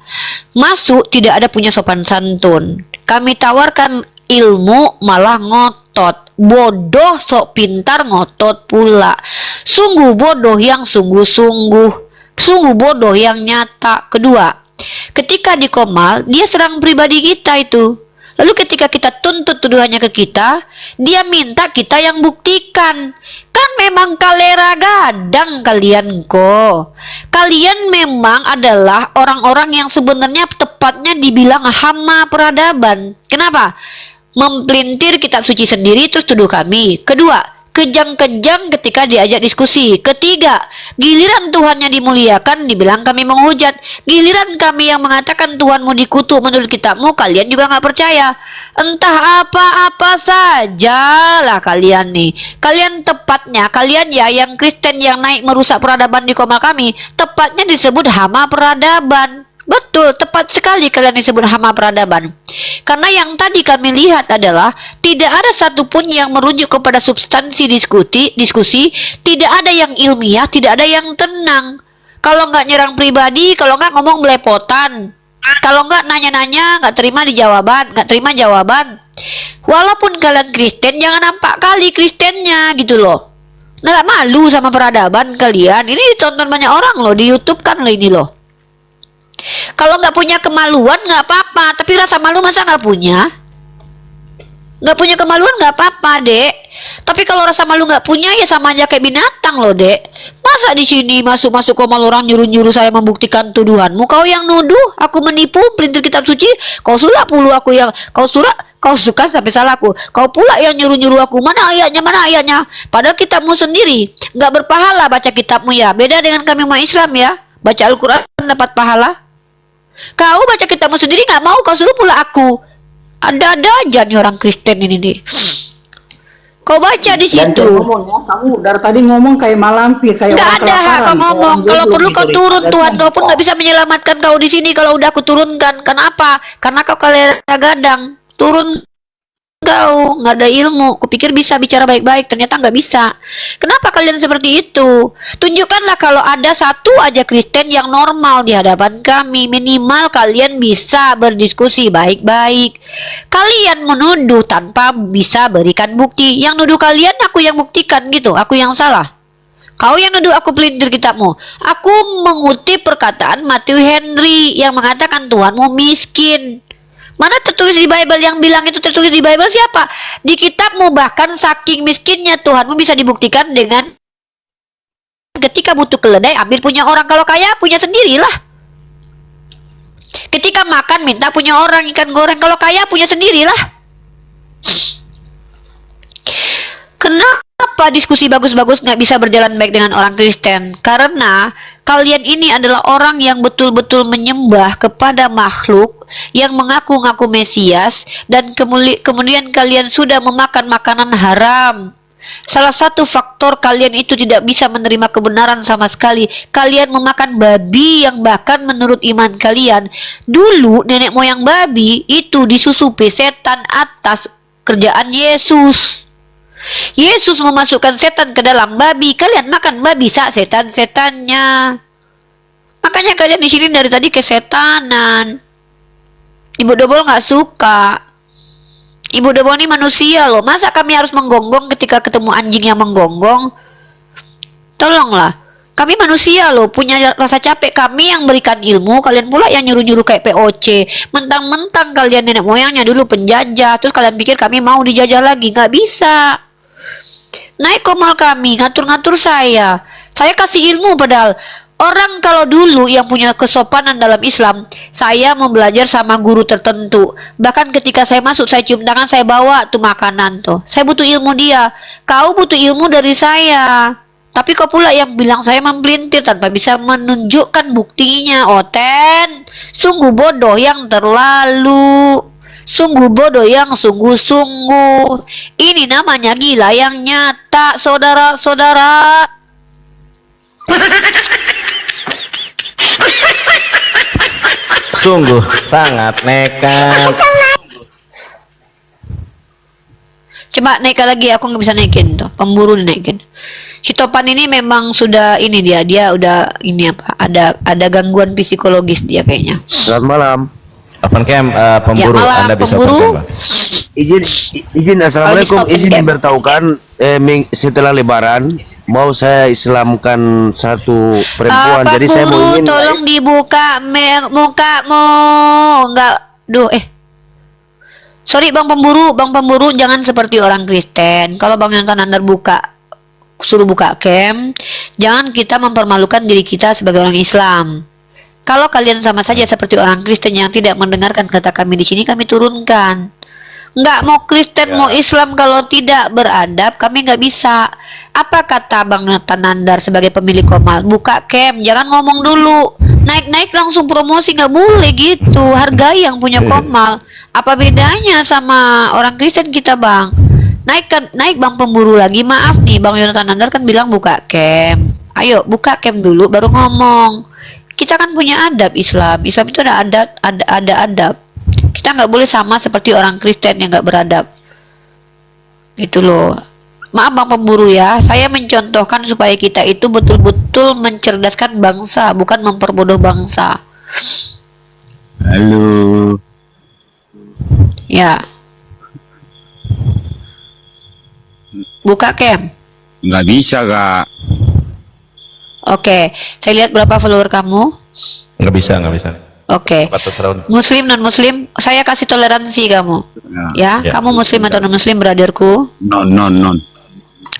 Masuk tidak ada punya sopan santun. Kami tawarkan ilmu malah ngotot. Bodoh sok pintar ngotot pula. Sungguh bodoh yang sungguh-sungguh. Sungguh bodoh yang nyata. Kedua, ketika di Komal, dia serang pribadi kita itu. Lalu ketika kita tuntut tuduhannya ke kita, dia minta kita yang buktikan. Kan memang kalera gadang kalian kok. Kalian memang adalah orang-orang yang sebenarnya tepatnya dibilang hama peradaban. Kenapa? Mempelintir kitab suci sendiri terus tuduh kami. Kedua, kejang-kejang ketika diajak diskusi. Ketiga, giliran Tuhannya dimuliakan dibilang kami menghujat. Giliran kami yang mengatakan Tuhanmu dikutuk menurut kitabmu, kalian juga nggak percaya. Entah apa-apa saja lah kalian nih. Kalian tepatnya, kalian ya yang Kristen yang naik merusak peradaban di Komal kami, tepatnya disebut hama peradaban. Betul, tepat sekali kalian disebut hama peradaban. Karena yang tadi kami lihat adalah tidak ada satupun yang merujuk kepada substansi diskusi, tidak ada yang ilmiah, tidak ada yang tenang. Kalau nggak nyerang pribadi, kalau nggak ngomong belepotan, kalau nggak nanya-nanya, nggak terima jawaban. Walaupun kalian Kristen, jangan nampak kali Kristennya gitu loh. Nggak malu sama peradaban kalian. Ini ditonton banyak orang loh di YouTube kan loh ini loh. Kalau nggak punya kemaluan nggak apa-apa, tapi rasa malu masa nggak punya? Nggak punya kemaluan nggak apa-apa, Dek. Tapi kalau rasa malu nggak punya ya sama aja kayak binatang loh, Dek. Masa di sini masuk-masuk Komal orang nyuruh-nyuruh saya membuktikan tuduhanmu? Kau yang nuduh, aku menipu, perintil kitab suci. Kau sulap pula aku yang kau suka sampai salah aku. Kau pula yang nyuruh-nyuruh aku. Mana ayatnya? Padahal kitabmu sendiri nggak berpahala baca kitabmu ya. Beda dengan kami umat Islam ya. Baca Al-Quran dapat pahala. Kau baca kitabmu sendiri nggak mau, kau suruh pula aku. Ada-ada aja nih orang Kristen ini nih. Kau baca di Dan situ. ngomongnya, kamu dari tadi ngomong kayak malampir, kayak Nggak orang ada hak kelaparan, kau ngomong. kayak Kalau orang perlu goblok kau gitu, turun, Rifa. Tuhan kau pun nggak bisa menyelamatkan kau di sini kalau udah aku turunkan. Kenapa? Karena kau kalera gadang. Turun kau, nggak ada ilmu. Kupikir bisa bicara baik-baik, ternyata nggak bisa. Kenapa kalian seperti itu? Tunjukkanlah kalau ada satu aja Kristen yang normal di hadapan kami. Minimal kalian bisa berdiskusi baik-baik. Kalian menuduh tanpa bisa berikan bukti. Yang nuduh kalian aku yang buktikan gitu. Aku yang salah. Kau yang nuduh aku pelintir kitabmu. Aku mengutip perkataan Matthew Henry yang mengatakan Tuhanmu miskin. Mana tertulis di Bible? Yang bilang itu tertulis di Bible siapa? Di kitabmu. Bahkan saking miskinnya Tuhanmu bisa dibuktikan dengan ketika butuh keledai ambil punya orang. Kalau kaya punya sendirilah. Ketika makan minta punya orang ikan goreng. Kalau kaya punya sendirilah. Kenapa diskusi bagus-bagus nggak bisa berjalan baik dengan orang Kristen? Karena kalian ini adalah orang yang betul-betul menyembah kepada makhluk yang mengaku-ngaku Mesias, dan kemudian kalian sudah memakan makanan haram. Salah satu faktor kalian itu tidak bisa menerima kebenaran sama sekali. Kalian memakan babi yang bahkan menurut iman kalian dulu nenek moyang babi itu disusupi setan atas kerjaan Yesus. Yesus memasukkan setan ke dalam babi. Kalian makan babi sak setan-setannya. Makanya kalian di sini dari tadi kesetanan. Ibu Dobol nggak suka. Ibu Dobol ini manusia loh. Masa kami harus menggonggong ketika ketemu anjing yang menggonggong? Tolonglah. Kami manusia loh, punya rasa capek. Kami yang berikan ilmu, kalian pula yang nyuruh-nyuruh kayak POC. Mentang-mentang kalian nenek moyangnya dulu penjajah, terus kalian pikir kami mau dijajah lagi. Nggak bisa. naik komal kami, ngatur-ngatur saya. Saya kasih ilmu padahal. Orang kalau dulu yang punya kesopanan dalam Islam, saya mau belajar sama guru tertentu. Bahkan ketika saya masuk, saya cium tangan, saya bawa tuh makanan tuh. Saya butuh ilmu dia. Kau butuh ilmu dari saya. Tapi kau pula yang bilang saya mempelintir tanpa bisa menunjukkan buktinya. Oten, sungguh bodoh yang terlalu. Sungguh bodoh yang sungguh-sungguh. Ini namanya gila yang nyata, saudara-saudara. Sungguh sangat nekat. Coba naikkan lagi, aku nggak bisa naikin tuh. Pemburu dinaikin. Si Topan ini memang sudah ini dia udah ini apa? Ada gangguan psikologis dia kayaknya. Selamat malam. Open cam, pemburu, Ya, malam, Anda bisa pemburu. open cam, Pak. Izin assalamualaikum. Kalau di Izin stop, diberitahukan setelah Lebaran mau saya islamkan satu perempuan. Jadi saya mau Pemburu, ingin tolong dibuka mukamu. Enggak, duh, sorry bang pemburu jangan seperti orang Kristen. Kalau bang Yonatan Anda suruh buka cam, jangan kita mempermalukan diri kita sebagai orang Islam. Kalau kalian sama saja seperti orang Kristen yang tidak mendengarkan kata kami di sini, kami turunkan. Nggak mau Kristen, mau Islam, kalau tidak beradab, kami nggak bisa. Apa kata Bang Nathan Nandar sebagai pemilik komal? Buka cam, jangan ngomong dulu. Naik-naik langsung promosi, nggak boleh gitu. Hargai yang punya komal. Apa bedanya sama orang Kristen kita, Bang? Naik Bang pemburu lagi. Maaf nih, Bang Yonatan Nandar kan bilang buka cam. Ayo, buka cam dulu, baru ngomong. Kita kan punya adab Islam. Islam itu ada adab. Kita nggak boleh sama seperti orang Kristen yang nggak beradab. Gitu loh. Maaf bang pemburu ya, saya mencontohkan supaya kita itu betul-betul mencerdaskan bangsa, bukan memperbodoh bangsa. Halo. Ya. Buka cam. Nggak bisa, Kak. Oke, saya lihat berapa follower kamu. Nggak bisa. Oke. Batas round. Muslim non Muslim, saya kasih toleransi kamu. Ya, Ya. kamu Muslim atau non Muslim, brotherku? Non.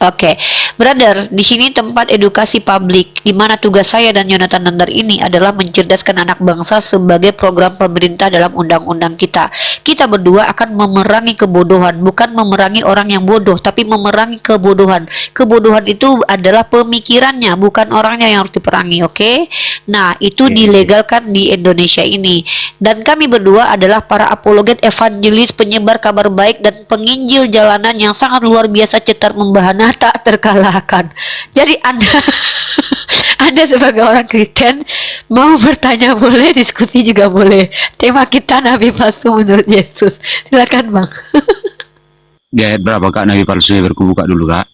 Oke, brother, di sini tempat edukasi publik, di mana tugas saya dan Yonatan Nandar ini adalah mencerdaskan anak bangsa sebagai program pemerintah dalam undang-undang kita. Kita berdua akan memerangi kebodohan, bukan memerangi orang yang bodoh, tapi memerangi kebodohan. Kebodohan itu adalah pemikirannya, bukan orangnya yang harus diperangi, oke? Nah, itu dilegalkan di Indonesia ini. Dan kami berdua adalah para apologet, evangelis, penyebar kabar baik, dan penginjil jalanan yang sangat luar biasa, cetar membahana, tak terkalahkan. Jadi Anda sebagai orang Kristen mau bertanya boleh, diskusi juga boleh. Tema kita Nabi palsu menurut Yesus. Silakan Bang. Di ayat berapa, Kak, Nabi palsunya berkubuka dulu, Kak?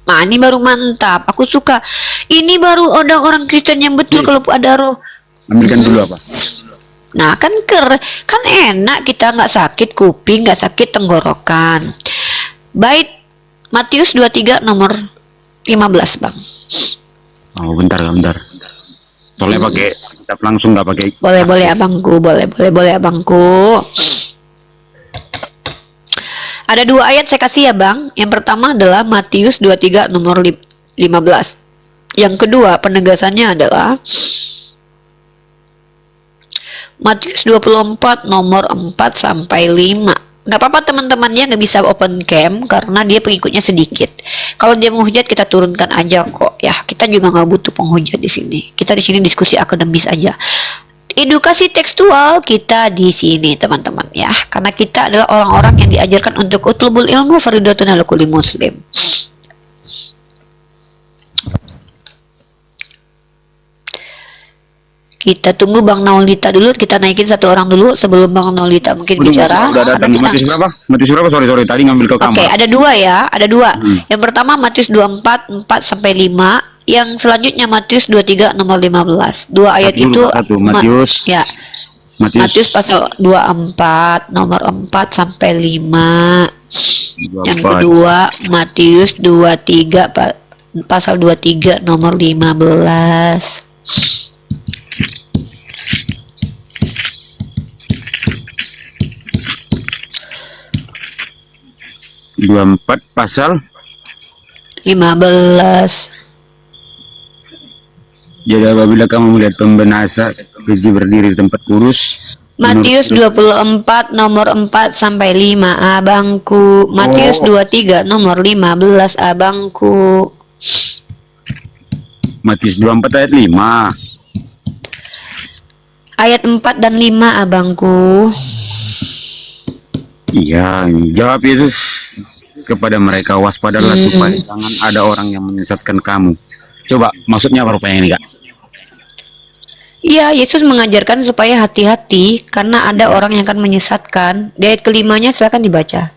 Nah ini baru mantap. Aku suka. Ini baru orang Kristen yang betul kalau ada roh. Ambilkan dulu apa? Nah kan kan enak, kita nggak sakit kuping, nggak sakit tenggorokan. Baik, Matius 23 nomor 15 Bang. Oh, bentar. Soalnya pakai kitab langsung, nggak pakai. Boleh boleh abangku. Ada dua ayat saya kasih ya Bang. Yang pertama adalah Matius 23 nomor 15. Yang kedua penegasannya adalah Matius 24 nomor 4 sampai 5. Nggak apa-apa teman-teman, dia nggak bisa open cam karena dia pengikutnya sedikit. Kalau dia menghujat kita turunkan aja kok ya. Kita juga nggak butuh penghujat di sini. Kita di sini diskusi akademis aja. Edukasi tekstual kita di sini teman-teman ya. Karena kita adalah orang-orang yang diajarkan untuk utlubul ilmu faridatun ala kulli muslim. Kita tunggu Bang Naulita dulu, kita naikin satu orang dulu sebelum Bang Naulita mungkin bicara. Udah datang. Matius berapa? Sorry, tadi ngambil ke kamar. Oke, ada dua ya, ada dua. Yang pertama Matius 24, 4 sampai 5. Yang selanjutnya Matius 23 nomor 15. Dua ayat itu Matius. Ya. Matius pasal 24 nomor 4 sampai 5. Yang kedua Matius 23 pasal 23 nomor 15. 24 pasal. 15. Jadi apabila kamu melihat pembinasa keji berdiri di tempat kurus. Matius 24 nomor 4 sampai 5 abangku. Matius 23 nomor 15 abangku. Matius 24 ayat 5. Ayat 4 dan 5 abangku. Iya, jawab Yesus kepada mereka, waspadalah supaya jangan ada orang yang menyesatkan kamu. Coba, maksudnya apa rupanya ini, Kak? Iya, Yesus mengajarkan supaya hati-hati karena ada orang yang akan menyesatkan. Di ayat kelimanya silakan dibaca.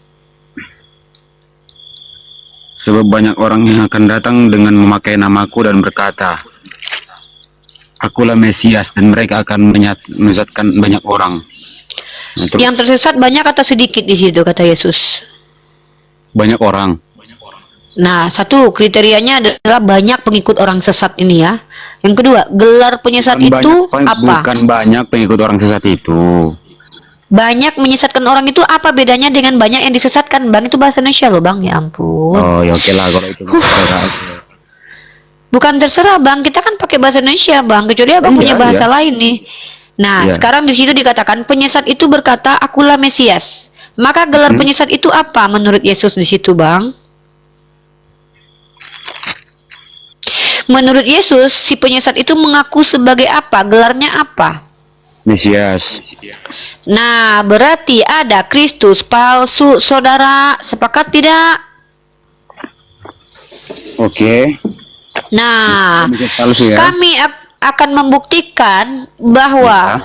Sebab banyak orang yang akan datang dengan memakai namaku dan berkata, Akulah Mesias, dan mereka akan menyesatkan banyak orang. Nah, terus, Yang tersesat banyak atau sedikit di situ kata Yesus? banyak orang. Nah, satu kriterianya adalah banyak pengikut orang sesat ini ya. Yang kedua, gelar penyesat itu apa? Bukan banyak pengikut orang sesat itu. Banyak menyesatkan orang itu apa bedanya dengan banyak yang disesatkan? Bang, itu bahasa Indonesia loh, Bang. Ya ampun. Oh, ya oke lah kalau itu. Bukan terserah, Bang. Kita kan pakai bahasa Indonesia, Bang. Kecuali Abang punya bahasa lain nih. Nah, Iya. sekarang di situ dikatakan penyesat itu berkata, "Akulah Mesias." Maka gelar penyesat itu apa menurut Yesus di situ, Bang? Menurut Yesus, si penyesat itu mengaku sebagai apa? Gelarnya apa? Mesias. Nah, berarti ada Kristus palsu, saudara. Sepakat tidak? Oke. Nah, Mesias palsu ya. kami akan membuktikan bahwa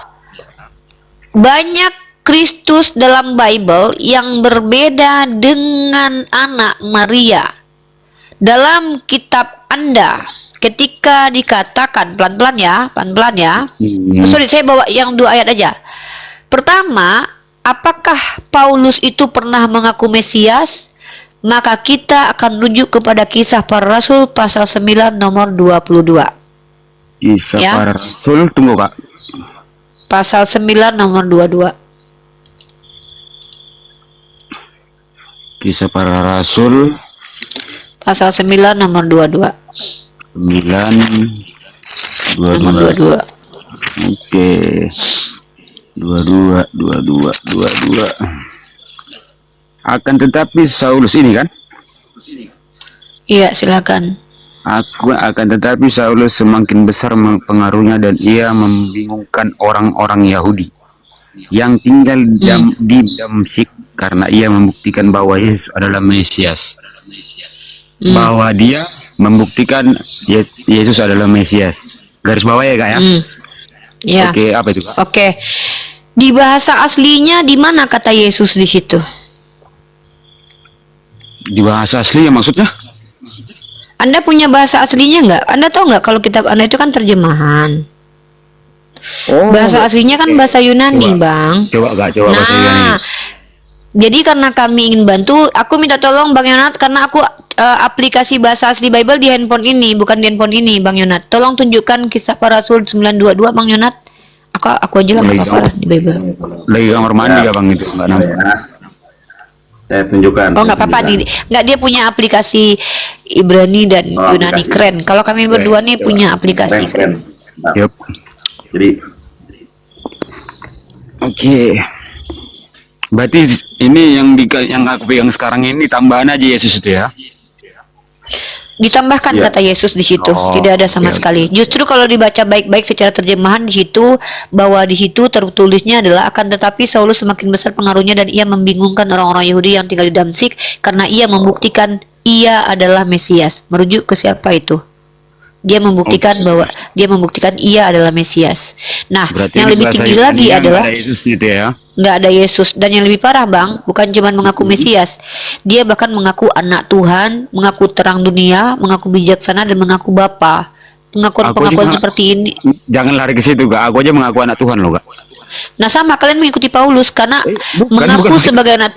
banyak Kristus dalam Bible yang berbeda dengan anak Maria. Dalam kitab Anda, ketika dikatakan pelan-pelan ya. Sorry, saya bawa yang 2 ayat aja. Pertama, apakah Paulus itu pernah mengaku Mesias? Maka kita akan rujuk kepada Kisah Para Rasul pasal 9 nomor 22. Kisah Ya. Para Rasul, tunggu Kak. Pasal 9 nomor 22. Kisah Para Rasul Pasal 9 nomor 22. 9 Nomor 22. Oke. 22. Akan tetapi Saulus ini kan? Iya, silakan. Akan tetapi Saulus semakin besar pengaruhnya dan ia membingungkan orang-orang Yahudi yang tinggal di Damsyik karena ia membuktikan bahwa Yesus adalah Mesias. Bahwa dia membuktikan Yesus adalah Mesias. Garis bawah ya Kak ya? Ya. Oke, apa itu Kak? Oke. Di bahasa aslinya di mana kata Yesus di situ? Di bahasa asli ya maksudnya? Anda punya bahasa aslinya nggak? Anda tahu nggak kalau kitab Anda itu kan terjemahan. Oh, Bahasa aslinya kan bahasa Yunani, Bang. Coba Kak, coba bahasa Yunani. Nah, jadi karena kami ingin bantu, aku minta tolong Bang Yonat karena aku aplikasi bahasa asli Bible di handphone ini, bukan di handphone ini, Bang Yonat. Tolong tunjukkan Kisah Para Rasul 922, Bang Yonat. Aku aja lah nggak apa-apa lah di Bible. Lagi kamar mandi ya Bang itu, nggak nampak. Saya tunjukkan. Oh nggak apa-apa, nggak dia punya aplikasi Ibrani dan Yunani aplikasi. keren. Kalau kami berdua nih punya aplikasi keren. Yup. Jadi Oke. Berarti ini yang aku pegang sekarang ini tambahan aja Yesus itu ya. Ditambahkan Iya. kata Yesus di situ, Oh, tidak ada sama oke. sekali. Justru kalau dibaca baik-baik secara terjemahan di situ, bahwa di situ tertulisnya adalah akan tetapi Saulus semakin besar pengaruhnya dan ia membingungkan orang-orang Yahudi yang tinggal di Damsyik karena ia membuktikan ia adalah Mesias. Merujuk ke siapa itu? Dia membuktikan bahwa dia membuktikan ia adalah Mesias. Nah, Berarti yang ini lebih bahasa tinggi Yunani lagi yang adalah ada Yesus gitu ya. nggak ada Yesus, dan yang lebih parah Bang, bukan cuma mengaku Mesias, dia bahkan mengaku anak Tuhan, mengaku terang dunia, mengaku bijaksana dan mengaku Bapa. Pengakuan-pengakuan juga- seperti ini. Jangan lari ke situ Kak. Aku aja mengaku anak Tuhan loh Kak. Nah sama kalian mengikuti Paulus karena bukan, mengaku bukan. sebagai anak.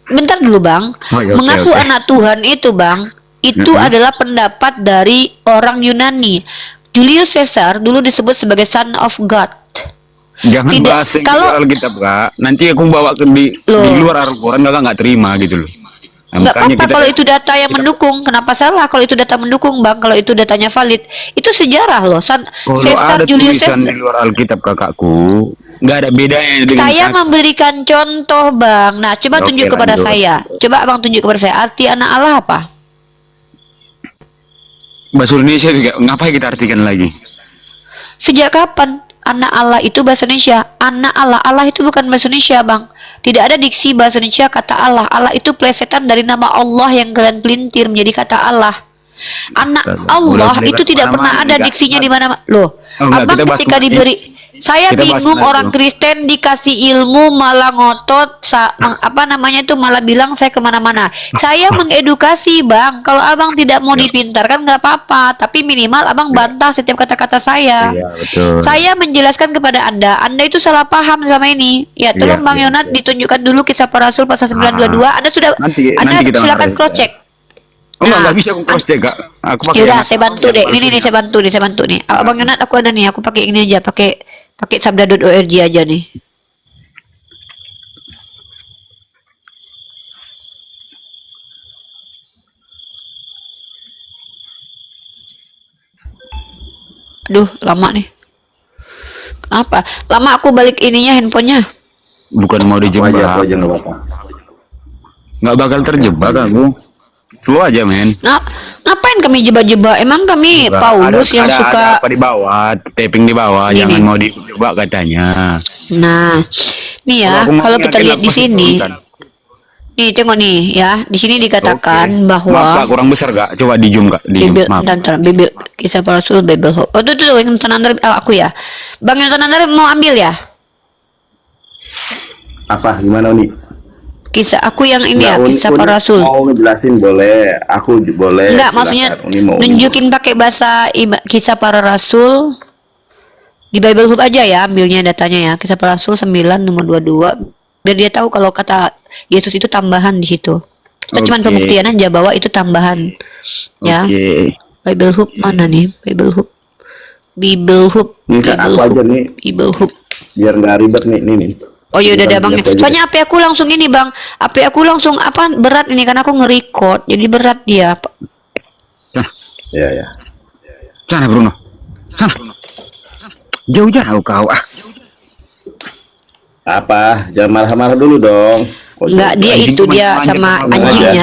Bentar dulu Bang, Oh, ya, oke, mengaku oke. anak Tuhan itu Bang, itu adalah pendapat dari orang Yunani. Julius Caesar dulu disebut sebagai Son of God. Jangan Tidak, bahas yang kalau- di Alkitab Kak. Nanti aku bawa di Loh. luar Al-Quran Kakak nggak terima gitu loh. Nggak makanya apa-apa kalau itu data yang mendukung. Kenapa salah kalau itu data mendukung, Bang? Kalau itu datanya valid, itu sejarah loh. kalau Caesar ada Julius tulisan Caesar. di luar Alkitab kakakku, nggak ada bedanya dengan Saya memberikan contoh, Bang. Nah, coba Oke, tunjuk kepada lanjut. saya. Coba Abang tunjuk kepada saya. Arti anak Allah apa? bahasa Indonesia juga. Ngapain kita artikan lagi? Sejak kapan anak Allah itu bahasa Indonesia? Anak Allah, Allah itu bukan bahasa Indonesia, Bang. Tidak ada diksi bahasa Indonesia kata Allah. Allah itu plesetan dari nama Allah yang kalian pelintir menjadi kata Allah. Anak Allah Boleh itu tidak kemana-mana pernah ada nih, Kak. diksinya di mana. Loh, Oh, enggak, Abang kita bahas ketika kemana? diberi, saya Kita bahas bingung kemana orang itu? Kristen dikasih ilmu malah ngotot, apa namanya itu malah bilang saya kemana-mana. Saya mengedukasi, Bang. Kalau Abang tidak mau dipintarkan nggak apa-apa, tapi minimal Abang bantah setiap kata-kata saya. Iya, betul. Saya menjelaskan kepada Anda itu salah paham selama ini. Ya, tolong Iya, Bang iya, Yonat ditunjukkan dulu kisah para rasul pasal 922. Anda sudah Anda kita silakan dengar. cross check. Oh, Nah, nggak bisa aku cross check, Kak. Aku pakai Yaudah, yang- saya bantu deh. Ini saya bantu nih. Abang Yonat aku ada nih. Aku pakai ini aja, pakai sabda.org aja nih. Aduh, lama nih. Kenapa? Lama aku balik ininya handphonenya. bukan mau dijebak. aja nggak apa-apa. Nggak bakal terjebak aku. Slow aja, men. Nah, ngapain kami jebak-jebak? Emang kami Paulus yang ada suka. apa di bawah, taping di bawah, Gini. jangan mau dijebak katanya. Nah, nih ya, Aku mau kalau kita yakin lihat aku di masih sini, turunkan. nih tengok nih ya, di sini dikatakan Oke. Maaf, Kak, bahwa kurang besar, Kak. Coba di zoom, Kak. Di zoom. Bibil, Maaf. Bibil, kisah para rasul, Bible Hope. Oh, tuh, yang Tanandar, aku ya. Bang yang Tanandar mau ambil ya? Apa gimana nih? Kisah aku yang ini ya, Nggak, kisah Uni para rasul. mau ngejelasin boleh, aku boleh. Enggak, silakan. maksudnya Uni mau nunjukin pakai bahasa kisah para rasul di Bible Hub aja ya, ambilnya datanya ya. Kisah para rasul 9 nomor 22. Biar dia tahu kalau kata Yesus itu tambahan di situ. Kita cuma Oke. pembuktian aja bahwa itu tambahan. Ya. Oke. Bible Hub mana nih? Bible Hub. Bible Hub. Ini kan aku aja nih, Bible Hub. biar nggak ribet nih. Oh iya udah Bukan ada Bang. lihat aja Soalnya HP aku langsung ini Bang. HP aku langsung berat ini karena aku nge-record. Jadi berat dia. deh. Ya. Sana, Bruno. Sana. Jauh-jauh kau. Apa? Jangan marah-marah dulu dong. Kok Enggak, dia Anjing itu tuh dia manjat sama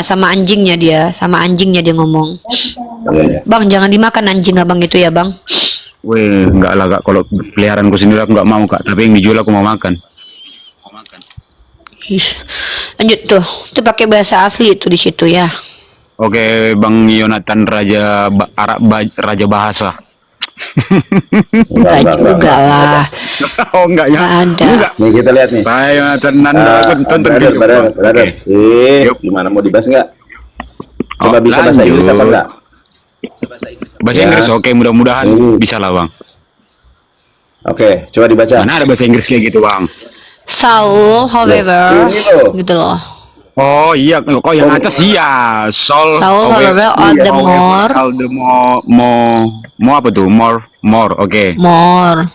sama anjingnya, sama anjingnya dia ngomong. Iya. Bang, jangan dimakan anjing Abang itu ya, Bang. Weh, enggak lah, Kak. Kalau peliharaanku sendiri aku enggak mau, Kak. Tapi yang dijual aku mau makan. Ih. Lanjut tuh. Itu pakai bahasa asli itu di situ ya. Oke, Bang Yonatan Raja Bahasa. Enggak juga lah. Oh, enggak ya? Enggak ada. Enggak. Nih kita lihat nih. Pak Yonatan Nanda, aku tonton video. Brother. Oke. Yuk. Gimana mau dibahas nggak? Coba Oh, bisa bahasa lanjut. Inggris apa enggak? Bahasa Ya. Inggris, oke, mudah-mudahan bisa lah, Bang. Oke, coba dibaca. Mana ada bahasa Inggris kayak gitu, Bang? Saul, however, ini loh. gitu loh. Oh iya, kok yang atas iya. Saul, however, all the more. All the more apa tuh? More, oke. More.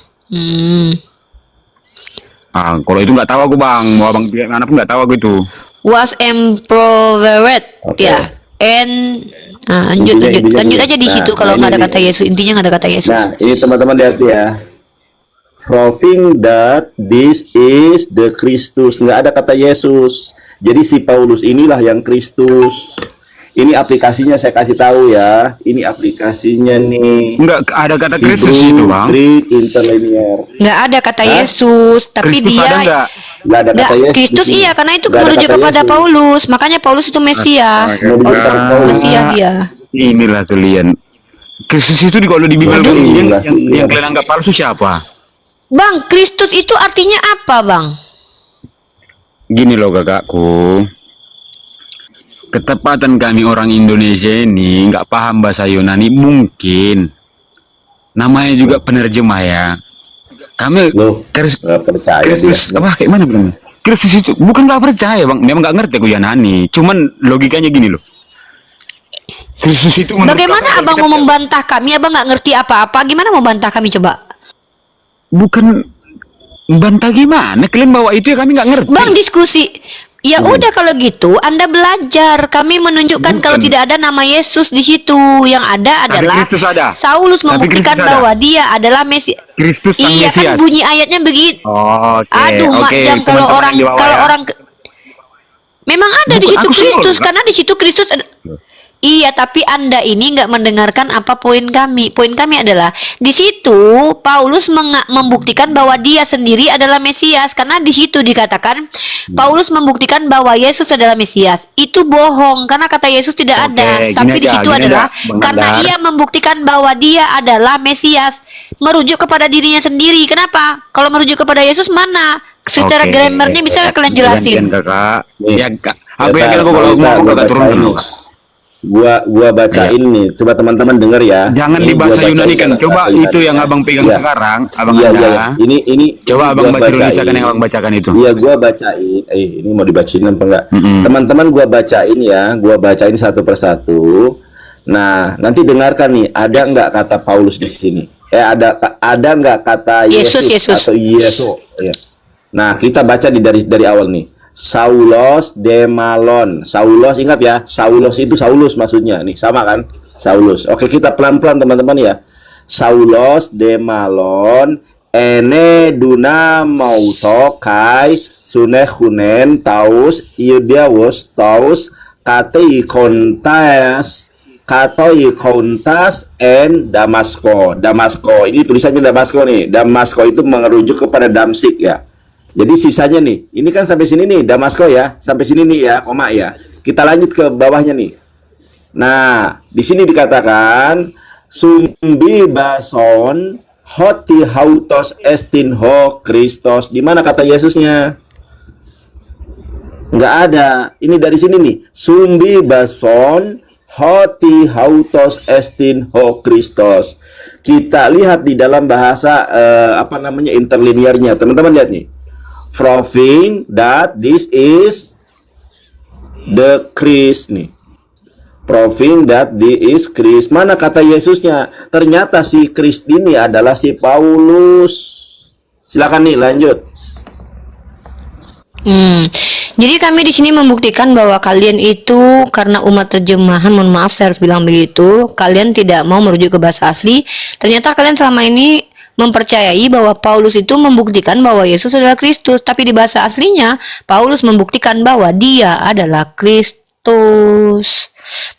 Ah, kalau itu nggak tahu aku, Bang. Mau Abang bilang mana pun nggak tahu aku itu. Was improved. Oke. Ya. And lanjut Intinya lanjut gini. aja di Nah, situ kalau nah nggak ada ini kata Yesus. Intinya nggak ada kata Yesus. Nah, ini teman-teman lihat ya. Proving that this is the Christus. Nggak ada kata Yesus. Jadi si Paulus inilah yang Kristus. Ini aplikasinya saya kasih tahu ya. Ini aplikasinya nih. Nggak ada kata Kristus itu, Bang. Greek Interlinear. Nggak ada kata Yesus, tapi Kristus ada dia nggak? Nggak ada nggak, kata Yesus. Kristus di sini. iya karena itu Nggak ada merujuk kata kepada Yesus. Paulus. Makanya Paulus itu Mesia. Mesia dia. Inilah kalian. Kristus itu kalau di Bible Waduh, yang, iya. yang kalian anggap palsu siapa? Bang, Kristus itu artinya apa, Bang? Gini loh kakakku. Ketepatan kami orang Indonesia ini nggak paham bahasa Yunani mungkin. Namanya juga penerjemah ya. Kami Loh, nggak percaya Kristus dia. apa kayak mana bilang? Kristus itu bukan nggak percaya, Bang. Memang nggak ngerti aku Yunani. Cuman logikanya gini loh. Kristus itu menurut Bagaimana kakak, Abang kita- mau membantah kami? Abang nggak ngerti apa-apa. Gimana mau bantah kami coba? Bukan bantah gimana? Kalian bawa itu ya kami nggak ngerti. Bang diskusi. Ya udah kalau gitu Anda belajar. Kami menunjukkan kalau tidak ada nama Yesus di situ. Yang ada Tapi adalah Kristus ada. Saulus Tapi membuktikan Kristus ada. bahwa dia adalah Mesias. Kristus sang Iya Mesias. kan bunyi ayatnya begitu. Oke, Aduh, oke, Mak Jam, kalau teman-teman orang yang di bawah kalau ya. orang memang ada di Bukan, situ aku sih Kristus, nolak. karena di situ Kristus ada. Iya, tapi Anda ini nggak mendengarkan apa poin kami. Poin kami adalah di situ Paulus membuktikan bahwa dia sendiri adalah Mesias, karena di situ dikatakan Paulus membuktikan bahwa Yesus adalah Mesias. Itu bohong karena kata Yesus tidak Oke, ada. gini Tapi di aja, situ gini adalah aja, Bang karena Andar. ia membuktikan bahwa dia adalah Mesias, merujuk kepada dirinya sendiri. Kenapa? Kalau merujuk kepada Yesus mana? Secara Oke. grammarnya bisa kalian jelasin. Gantian, Kakak. Nih. Ya, Kak. Aku Nolita, yakin aku kalau Nolita, ngomong gua Kakak turun bacain dulu. nih. Gua bacain nih, coba teman-teman denger ya. Jangan Ini di gua bahasa bacain Yunani kan. dalam Coba bahasa itu Yunani yang ya. Abang pegang Iya. sekarang, Abang Iya, Anda. iya, iya. Ini Coba gua Abang baca Indonesia bacain. kan yang Abang bacakan itu. Iya, gua bacain. Ini mau dibacain apa enggak? Mm-mm. Teman-teman gua bacain ya, gua bacain satu persatu. Nah, nanti dengarkan nih, ada enggak kata Paulus di sini? Ada enggak kata Yesus, Yesus, Yesus. atau Yesus? Ya. Nah, kita baca dari awal nih. Saulos Demalon. Saulos, ingat ya, Saulos itu Saulus maksudnya. Nih, sama kan? Saulus. Oke, kita pelan-pelan teman-teman ya. Saulos Demalon ene duna mauto kai sunehunen taus iudiawus taus katei kontas and Damasko. Damasko ini tulisannya Damasko nih. Damasko itu merujuk kepada Damsik ya. Jadi sisanya nih, ini kan sampai sini nih Damasko ya, sampai sini nih ya, koma ya. Kita lanjut ke bawahnya nih. Nah, di sini dikatakan sumbi bason hoti hautos estin ho Kristos. Di mana kata Yesusnya? Nggak ada. Ini dari sini nih. Sumbi bason hoti hautos estin ho Kristos. Kita lihat di dalam bahasa interlinearnya. Teman-teman lihat nih. Proving that this is the Christ nih. Proving that this is Christ. Mana kata Yesusnya? Ternyata si Christ ini adalah si Paulus. Silakan nih lanjut. Jadi kami di sini membuktikan bahwa kalian itu karena umat terjemahan, mohon maaf saya harus bilang begitu, kalian tidak mau merujuk ke bahasa asli. Ternyata kalian selama ini mempercayai bahwa Paulus itu membuktikan bahwa Yesus adalah Kristus, tapi di bahasa aslinya Paulus membuktikan bahwa dia adalah Kristus.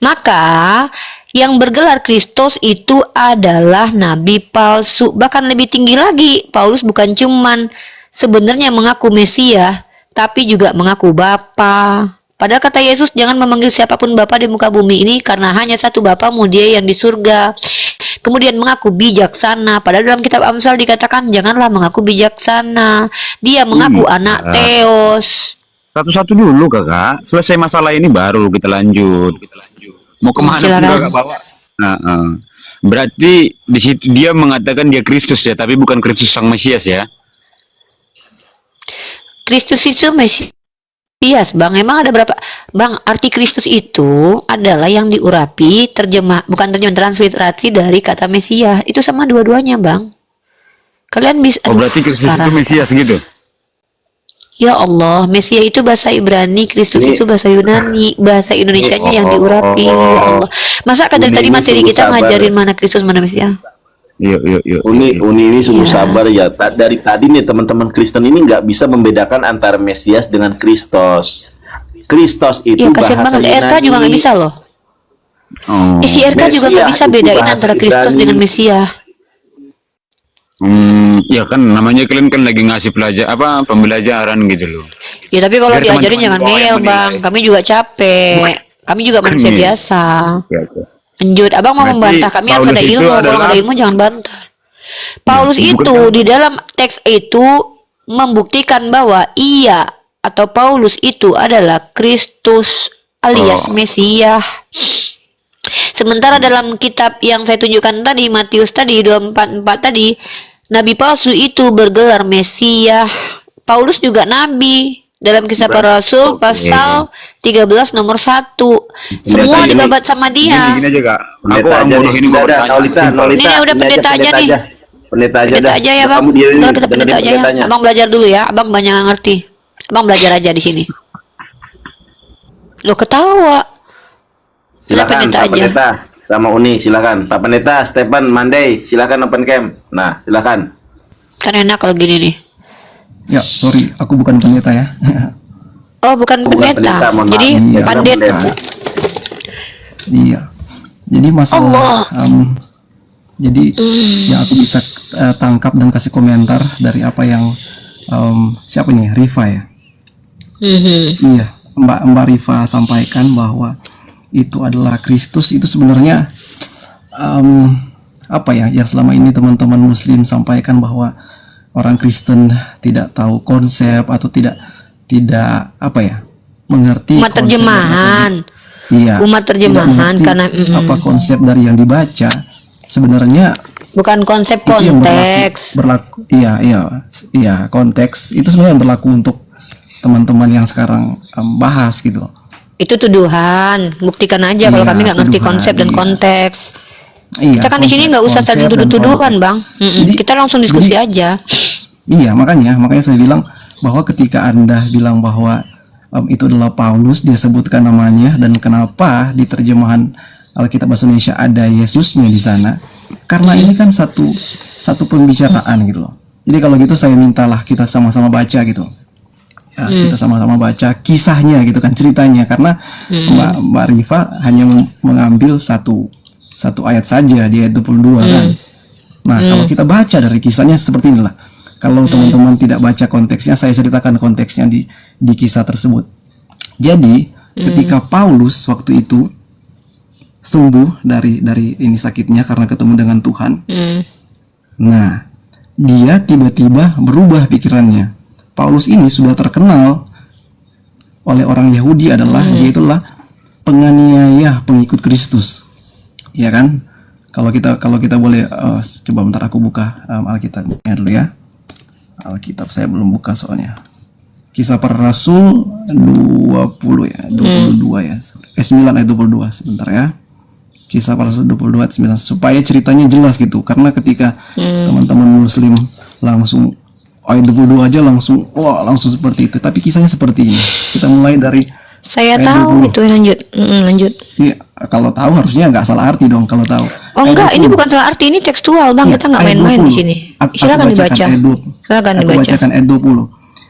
Maka yang bergelar Kristus itu adalah nabi palsu. Bahkan lebih tinggi lagi, Paulus bukan cuman sebenarnya mengaku Mesias, tapi juga mengaku Bapa. Padahal kata Yesus, jangan memanggil siapapun Bapa di muka bumi ini, karena hanya satu Bapamu, dia yang di surga. Kemudian mengaku bijaksana. Padahal dalam kitab Amsal dikatakan, janganlah mengaku bijaksana. Dia mengaku anak Theos. Satu-satu dulu Kakak. Selesai masalah ini baru kita lanjut. Mau kemana pun Silakan. Kakak bawa. Berarti di situ dia mengatakan dia Kristus ya, tapi bukan Kristus sang Mesias ya. Kristus itu Mesias, Bang. Emang ada berapa? Bang, arti Kristus itu adalah yang diurapi, transliterasi dari kata Mesias. Itu sama dua-duanya, Bang. Kalian bisa... Oh, berarti Kristus itu Mesias gitu. Ya Allah, Mesias itu bahasa Ibrani, Kristus itu bahasa Yunani, bahasa Indonesianya yang diurapi. Ya Allah. Masa dari tadi materi kita ngajarin mana Kristus, mana Mesias? Yuk. Uni ini sungguh Iya. sabar ya. Dari tadi nih teman-teman Kristen ini nggak bisa membedakan antara Mesias dengan Kristus. Kristus itu Ya kasihan bahasa banget, RK juga nggak bisa loh. Oh. Si RK juga nggak Mesias bisa itu bedain bahasa antara Kristus Ibrani. dengan Mesias. Ya kan namanya kalian kan lagi ngasih pembelajaran gitu loh. Ya tapi kalau Biar diajarin teman-teman jangan bawah yang ngeyel, Bang. menilai. Kami juga capek. Kami juga manusia Iya. biasa. Ya, oke. Lanjut, Abang mau Berarti membantah. Kami harus Paulus ada itu ilmu. Kalau adalah- nggak ada ilmu jangan bantah. Paulus bukan itu siapa. di dalam teks itu membuktikan bahwa ia atau Paulus itu adalah Kristus alias Mesias. Sementara dalam kitab yang saya tunjukkan tadi, Matius tadi 2:44 tadi, nabi palsu itu bergelar Mesias. Paulus juga nabi. Dalam kisah para rasul pasal 13 nomor 1. Semua ini- dibabat sama dia. Gini aja Kak. Aku Pendeta orang aja bodoh nih. ini mau Udah, bertanya. Nolita, Ini udah pendeta aja nih. Pendeta aja Pendeta dah. aja ya, Bang. Kamu dia Udah kita dengerin pendeta aja ya. pendetanya. Abang belajar dulu ya. Abang banyak nggak ngerti. Abang belajar aja di sini. Lo ketawa. Silakan Pendeta Pak aja. Pendeta sama Uni, silakan. Pak Pendeta, Stephen, Monday, silakan open cam. Nah, silakan. Kan enak kalau gini nih. Ya, sorry, aku bukan pendeta ya. Oh, bukan Bukan pendeta. pendeta, mohon maaf. Jadi Iya. Saya kira pendeta. pendeta. Iya. Jadi masalah jadi yang aku bisa tangkap dan kasih komentar dari apa yang siapa nih? Rifa ya. Mhm. Iya, Mbak Rifa sampaikan bahwa itu adalah Kristus. Itu sebenarnya apa ya? Yang selama ini teman-teman Muslim sampaikan bahwa orang Kristen tidak tahu konsep atau tidak apa ya? Mengerti Umat konsep dari apa terjemahan. Iya. Umat terjemahan, tidak mengerti karena, apa konsep dari yang dibaca. Sebenarnya Bukan konsep itu yang konteks. berlaku. Iya, konteks itu sebenarnya yang berlaku untuk teman-teman yang sekarang bahas gitu. Itu tuduhan. Buktikan aja kalau Iya, kami nggak ngerti tuduhan, konsep dan iya. konteks. Iya. Kita kan di sini nggak usah konsep saling dan tuduh-tuduhan, konteks. Bang. Jadi- Kita langsung diskusi jadi- aja. Iya, makanya saya bilang bahwa ketika Anda bilang bahwa itu adalah Paulus, dia sebutkan namanya, dan kenapa di terjemahan Alkitab Bahasa Indonesia ada Yesusnya di sana? Karena ini kan satu pembicaraan gitu loh. Jadi kalau gitu saya mintalah kita sama-sama baca gitu. Ya, kita sama-sama baca kisahnya gitu kan, ceritanya, karena Mbak Rifa hanya mengambil satu ayat saja di ayat 22 kan. Nah, kalau kita baca dari kisahnya seperti inilah. Kalau teman-teman tidak baca konteksnya, saya ceritakan konteksnya di kisah tersebut. Jadi, ketika Paulus waktu itu sembuh dari ini sakitnya karena ketemu dengan Tuhan. Nah, dia tiba-tiba berubah pikirannya. Paulus ini sudah terkenal oleh orang Yahudi adalah dia itulah penganiaya pengikut Kristus. Ya kan? Kalau kita boleh coba bentar aku buka Alkitabnya dulu ya. Alkitab saya belum buka soalnya. Kisah Para Rasul 20 ya, 22 ya. 9 ayat 22 sebentar ya. Kisah Para Rasul 22 ayat 9 supaya ceritanya jelas gitu. Karena ketika teman-teman Muslim langsung ayat 22 aja langsung seperti itu. Tapi kisahnya seperti ini. Kita mulai dari Saya ayat tahu 20. itu, lanjut. Lanjut. Iya, kalau tahu harusnya nggak salah arti dong kalau tahu. Oh Ayat enggak, ini 20. bukan salah arti, ini tekstual, Bang. Iya, Kita nggak ayat main-main di 20. sini. Aku Silakan bacakan dibaca. ayat 20. Silakan Aku dibaca. bacakan ayat 20.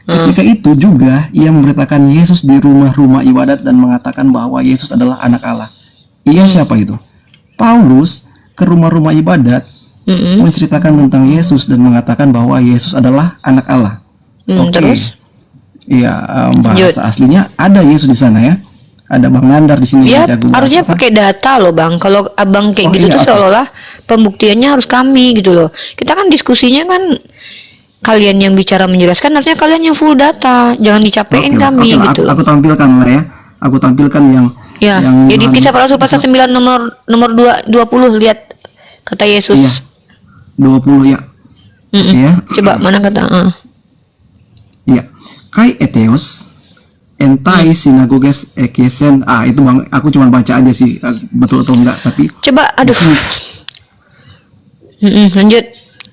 Ketika itu juga ia memberitakan Yesus di rumah-rumah ibadat dan mengatakan bahwa Yesus adalah anak Allah. Ia siapa itu? Paulus ke rumah-rumah ibadat menceritakan tentang Yesus dan mengatakan bahwa Yesus adalah anak Allah. Oke. Terus? Iya, bahasa aslinya ada Yesus di sana ya. Ada Bang Nandar di sini Ya, yang jago bahasa, harusnya Pak. pakai data loh, Bang. Kalau Abang kayak Oh, gitu iya, tuh apa? seolah-olah pembuktiannya harus kami gitu loh. Kita kan diskusinya kan kalian yang bicara menjelaskan, harusnya kalian yang full data. Jangan dicapein Oke lah, kami oke lah, gitu. aku tampilkan lah ya. Aku tampilkan yang Ya, jadi Yohanes- Kisah Para Rasul pasal 9 nomor 20 lihat kata Yesus. Iya. 20 ya. Oke ya. Coba mana kata? Iya. Kai eteos entai sinagoges ekesen. Itu Bang, aku cuma baca aja sih betul atau enggak, tapi Coba, aduh. di sini. Lanjut.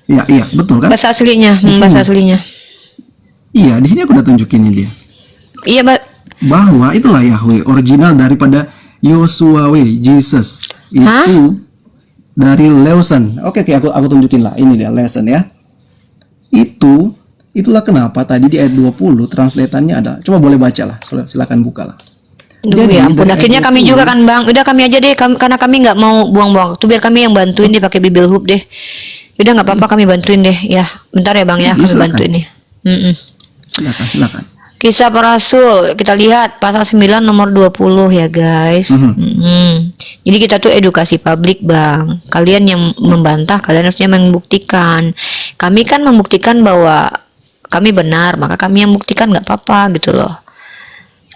Iya, betul kan? Bahasa aslinya, Di bahasa sini. aslinya. Iya, di sini aku udah tunjukin ini dia. Iya, Mbak. Bahwa itulah Yahweh, original daripada Yosuawe, Jesus. Itu dari Leusen. Oke, aku tunjukin lah. Ini dia Leusen ya. Itulah kenapa tadi di ayat 20 translatannya ada. Coba boleh baca lah. Silakan buka lah. Duh, ya ampun, dari akhirnya ayat kami 20 juga kan, Bang. Udah kami aja deh, karena kami nggak mau buang-buang waktu, biar kami yang bantuin deh pakai Bible Hub deh. Udah nggak apa-apa, kami bantuin deh. Ya, bentar ya, Bang ya, Iya, kami silakan. bantuin nih. Silakan. Kisah Para Rasul, kita lihat pasal 9 nomor 20 ya guys. Jadi kita tuh edukasi publik, Bang. Kalian yang membantah, kalian harusnya membuktikan. Kami kan membuktikan bahwa kami benar, maka kami yang buktikan, nggak apa-apa gitu loh.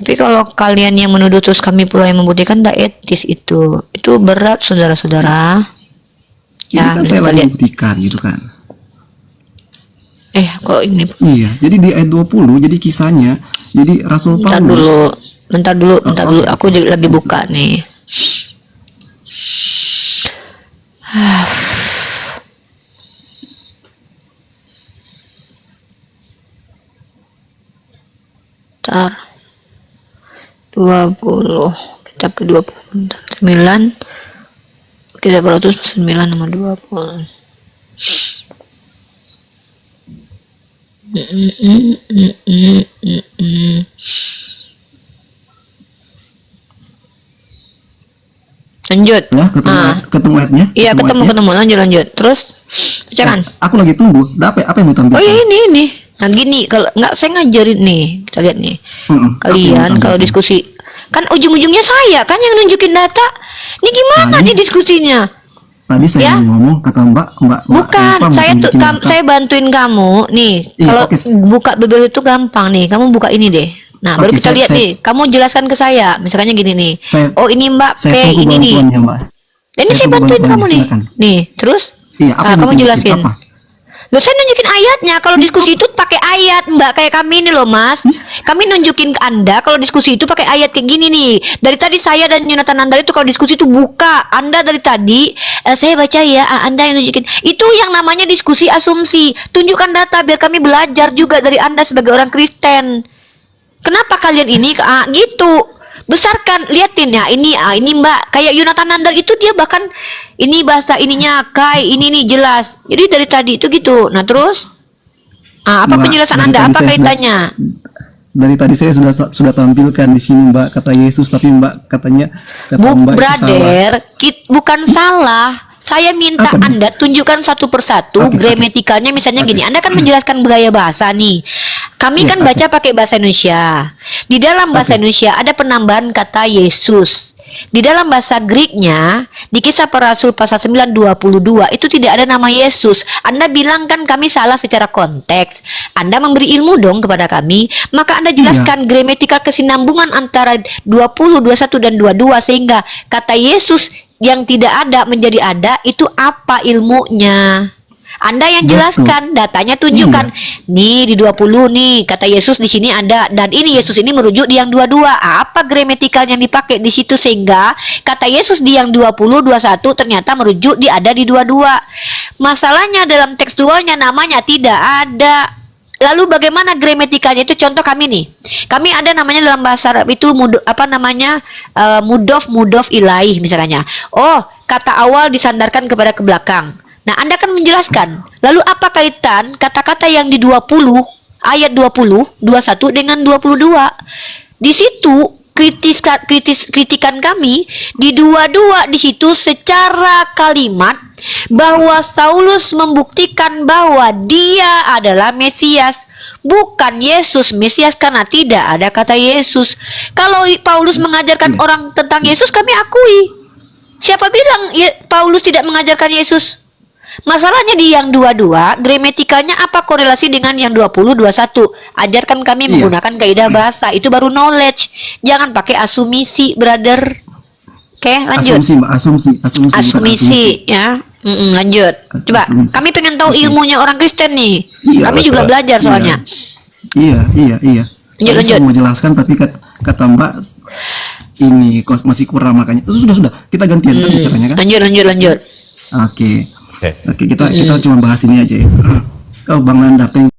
Tapi kalau kalian yang menuduh terus kami pula yang membuktikan, tidak etis itu. Itu berat, saudara-saudara. Ini kan saya kita lagi lihat. buktikan gitu kan. Kok ini? Iya, jadi di ayat 20 jadi kisahnya, jadi Rasul Bentar Paulus. dulu. Bentar dulu. oke, Aku lagi buka nih. Bentar. 20. Kita ke 29. Kita 9 sama 20. Lanjut. Ya, ketemu ayatnya. Iya, ketemu. Lanjut. Terus bacakan. Aku lagi tunggu. Apa yang mau tampilkan? Oh ya ini. Nah gini, kalau nggak saya ngajarin nih, kita lihat nih. Kalian kalau diskusi, kan ujung-ujungnya saya kan yang nunjukin data. Ini gimana nih diskusinya? Tadi saya ngomong kata Mbak Bukan, Eva saya mau tuh tunjukin data. saya bantuin kamu nih. Iya, Kalau oke. buka Bible itu gampang nih. Kamu buka ini deh. Nah, baru Oke, kita lihat saya- nih. Kamu jelaskan ke saya. Misalnya gini nih. Saya- Oh ini Mbak Saya P tunggu ini nih. bantuannya, Mbak. Dan ini saya tunggu bantuin kamu bantuannya, nih. silakan. Nih, terus Iya, apa yang kamu mau tunjukin? jelasin. Apa? Loh, saya nunjukin ayatnya. Kalau diskusi itu pakai ayat, Mbak. Kayak kami ini loh, Mas. Kami nunjukin ke Anda kalau diskusi itu pakai ayat kayak gini nih. Dari tadi saya dan Yonatan Andar itu kalau diskusi itu buka. Anda dari tadi, saya baca ya, Anda yang nunjukin. Itu yang namanya diskusi asumsi. Tunjukkan data biar kami belajar juga dari Anda sebagai orang Kristen. Kenapa kalian ini gitu? Besarkan, liatin ya, ini Mbak, kayak Yonatan Nandar itu dia bahkan ini bahasa ininya Kai, ini nih jelas. Jadi dari tadi itu gitu. Nah terus apa Mbak, penjelasan dari Anda? tadi Apa saya kaitannya? Dari tadi saya sudah tampilkan di sini Mbak kata Yesus, tapi Mbak katanya kata Mbak itu salah. Brother, bukan salah. Saya minta Apa nih? Anda tunjukkan satu persatu Oke, gramatikalnya. Misalnya Oke. gini, Anda kan menjelaskan gaya bahasa nih. Kami Iya, kan baca pakai bahasa Indonesia. Di dalam bahasa Oke. Indonesia ada penambahan kata Yesus. Di dalam bahasa Greeknya, di Kisah Para Rasul pasal 9:22 itu tidak ada nama Yesus. Anda bilang kan kami salah secara konteks. Anda memberi ilmu dong kepada kami, maka Anda jelaskan gramatikal kesinambungan antara 20, 21 dan 22 sehingga kata Yesus yang tidak ada menjadi ada itu apa ilmunya? Anda yang Betul. jelaskan, datanya tunjukkan. Nih di 20 nih kata Yesus di sini ada, dan ini Yesus ini merujuk di yang 22. Apa gramatikal yang dipakai di situ sehingga kata Yesus di yang 20 21 ternyata merujuk di ada di 22. Masalahnya dalam tekstualnya namanya tidak ada. Lalu bagaimana gramatikalnya itu? Contoh kami nih. Kami ada namanya dalam bahasa Arab itu mudof ilaih misalnya. Oh, kata awal disandarkan kepada ke belakang. Nah, Anda kan menjelaskan. Lalu apa kaitan kata-kata yang di 20 ayat 20, 21 dengan 22? Di situ kritikan kami di 22 di situ secara kalimat bahwa Saulus membuktikan bahwa dia adalah Mesias, bukan Yesus Mesias, karena tidak ada kata Yesus. Kalau Paulus mengajarkan orang tentang Yesus, kami akui. Siapa bilang Paulus tidak mengajarkan Yesus? Masalahnya di yang 22, gramatikalnya apa korelasi dengan yang 20, 21? Ajarkan kami menggunakan kaidah bahasa. Itu baru knowledge. Jangan pakai asumsi, brother. Oke, lanjut. Asumsi, Mbak, asumsi, bukan Asumsi, ya. Lanjut. Coba, Asumsi. kami pengen tahu ilmunya orang Kristen nih. Iya, Kami juga betul. belajar soalnya. Iya. Lanjut, Tadi saya lanjut. mau jelaskan tapi kata Mbak ini kok masih kurang, makanya sudah kita gantian kan bicaranya kan. Lanjut. Oke, kita cuma bahas ini aja ya. Oh, Bang Nanda, thank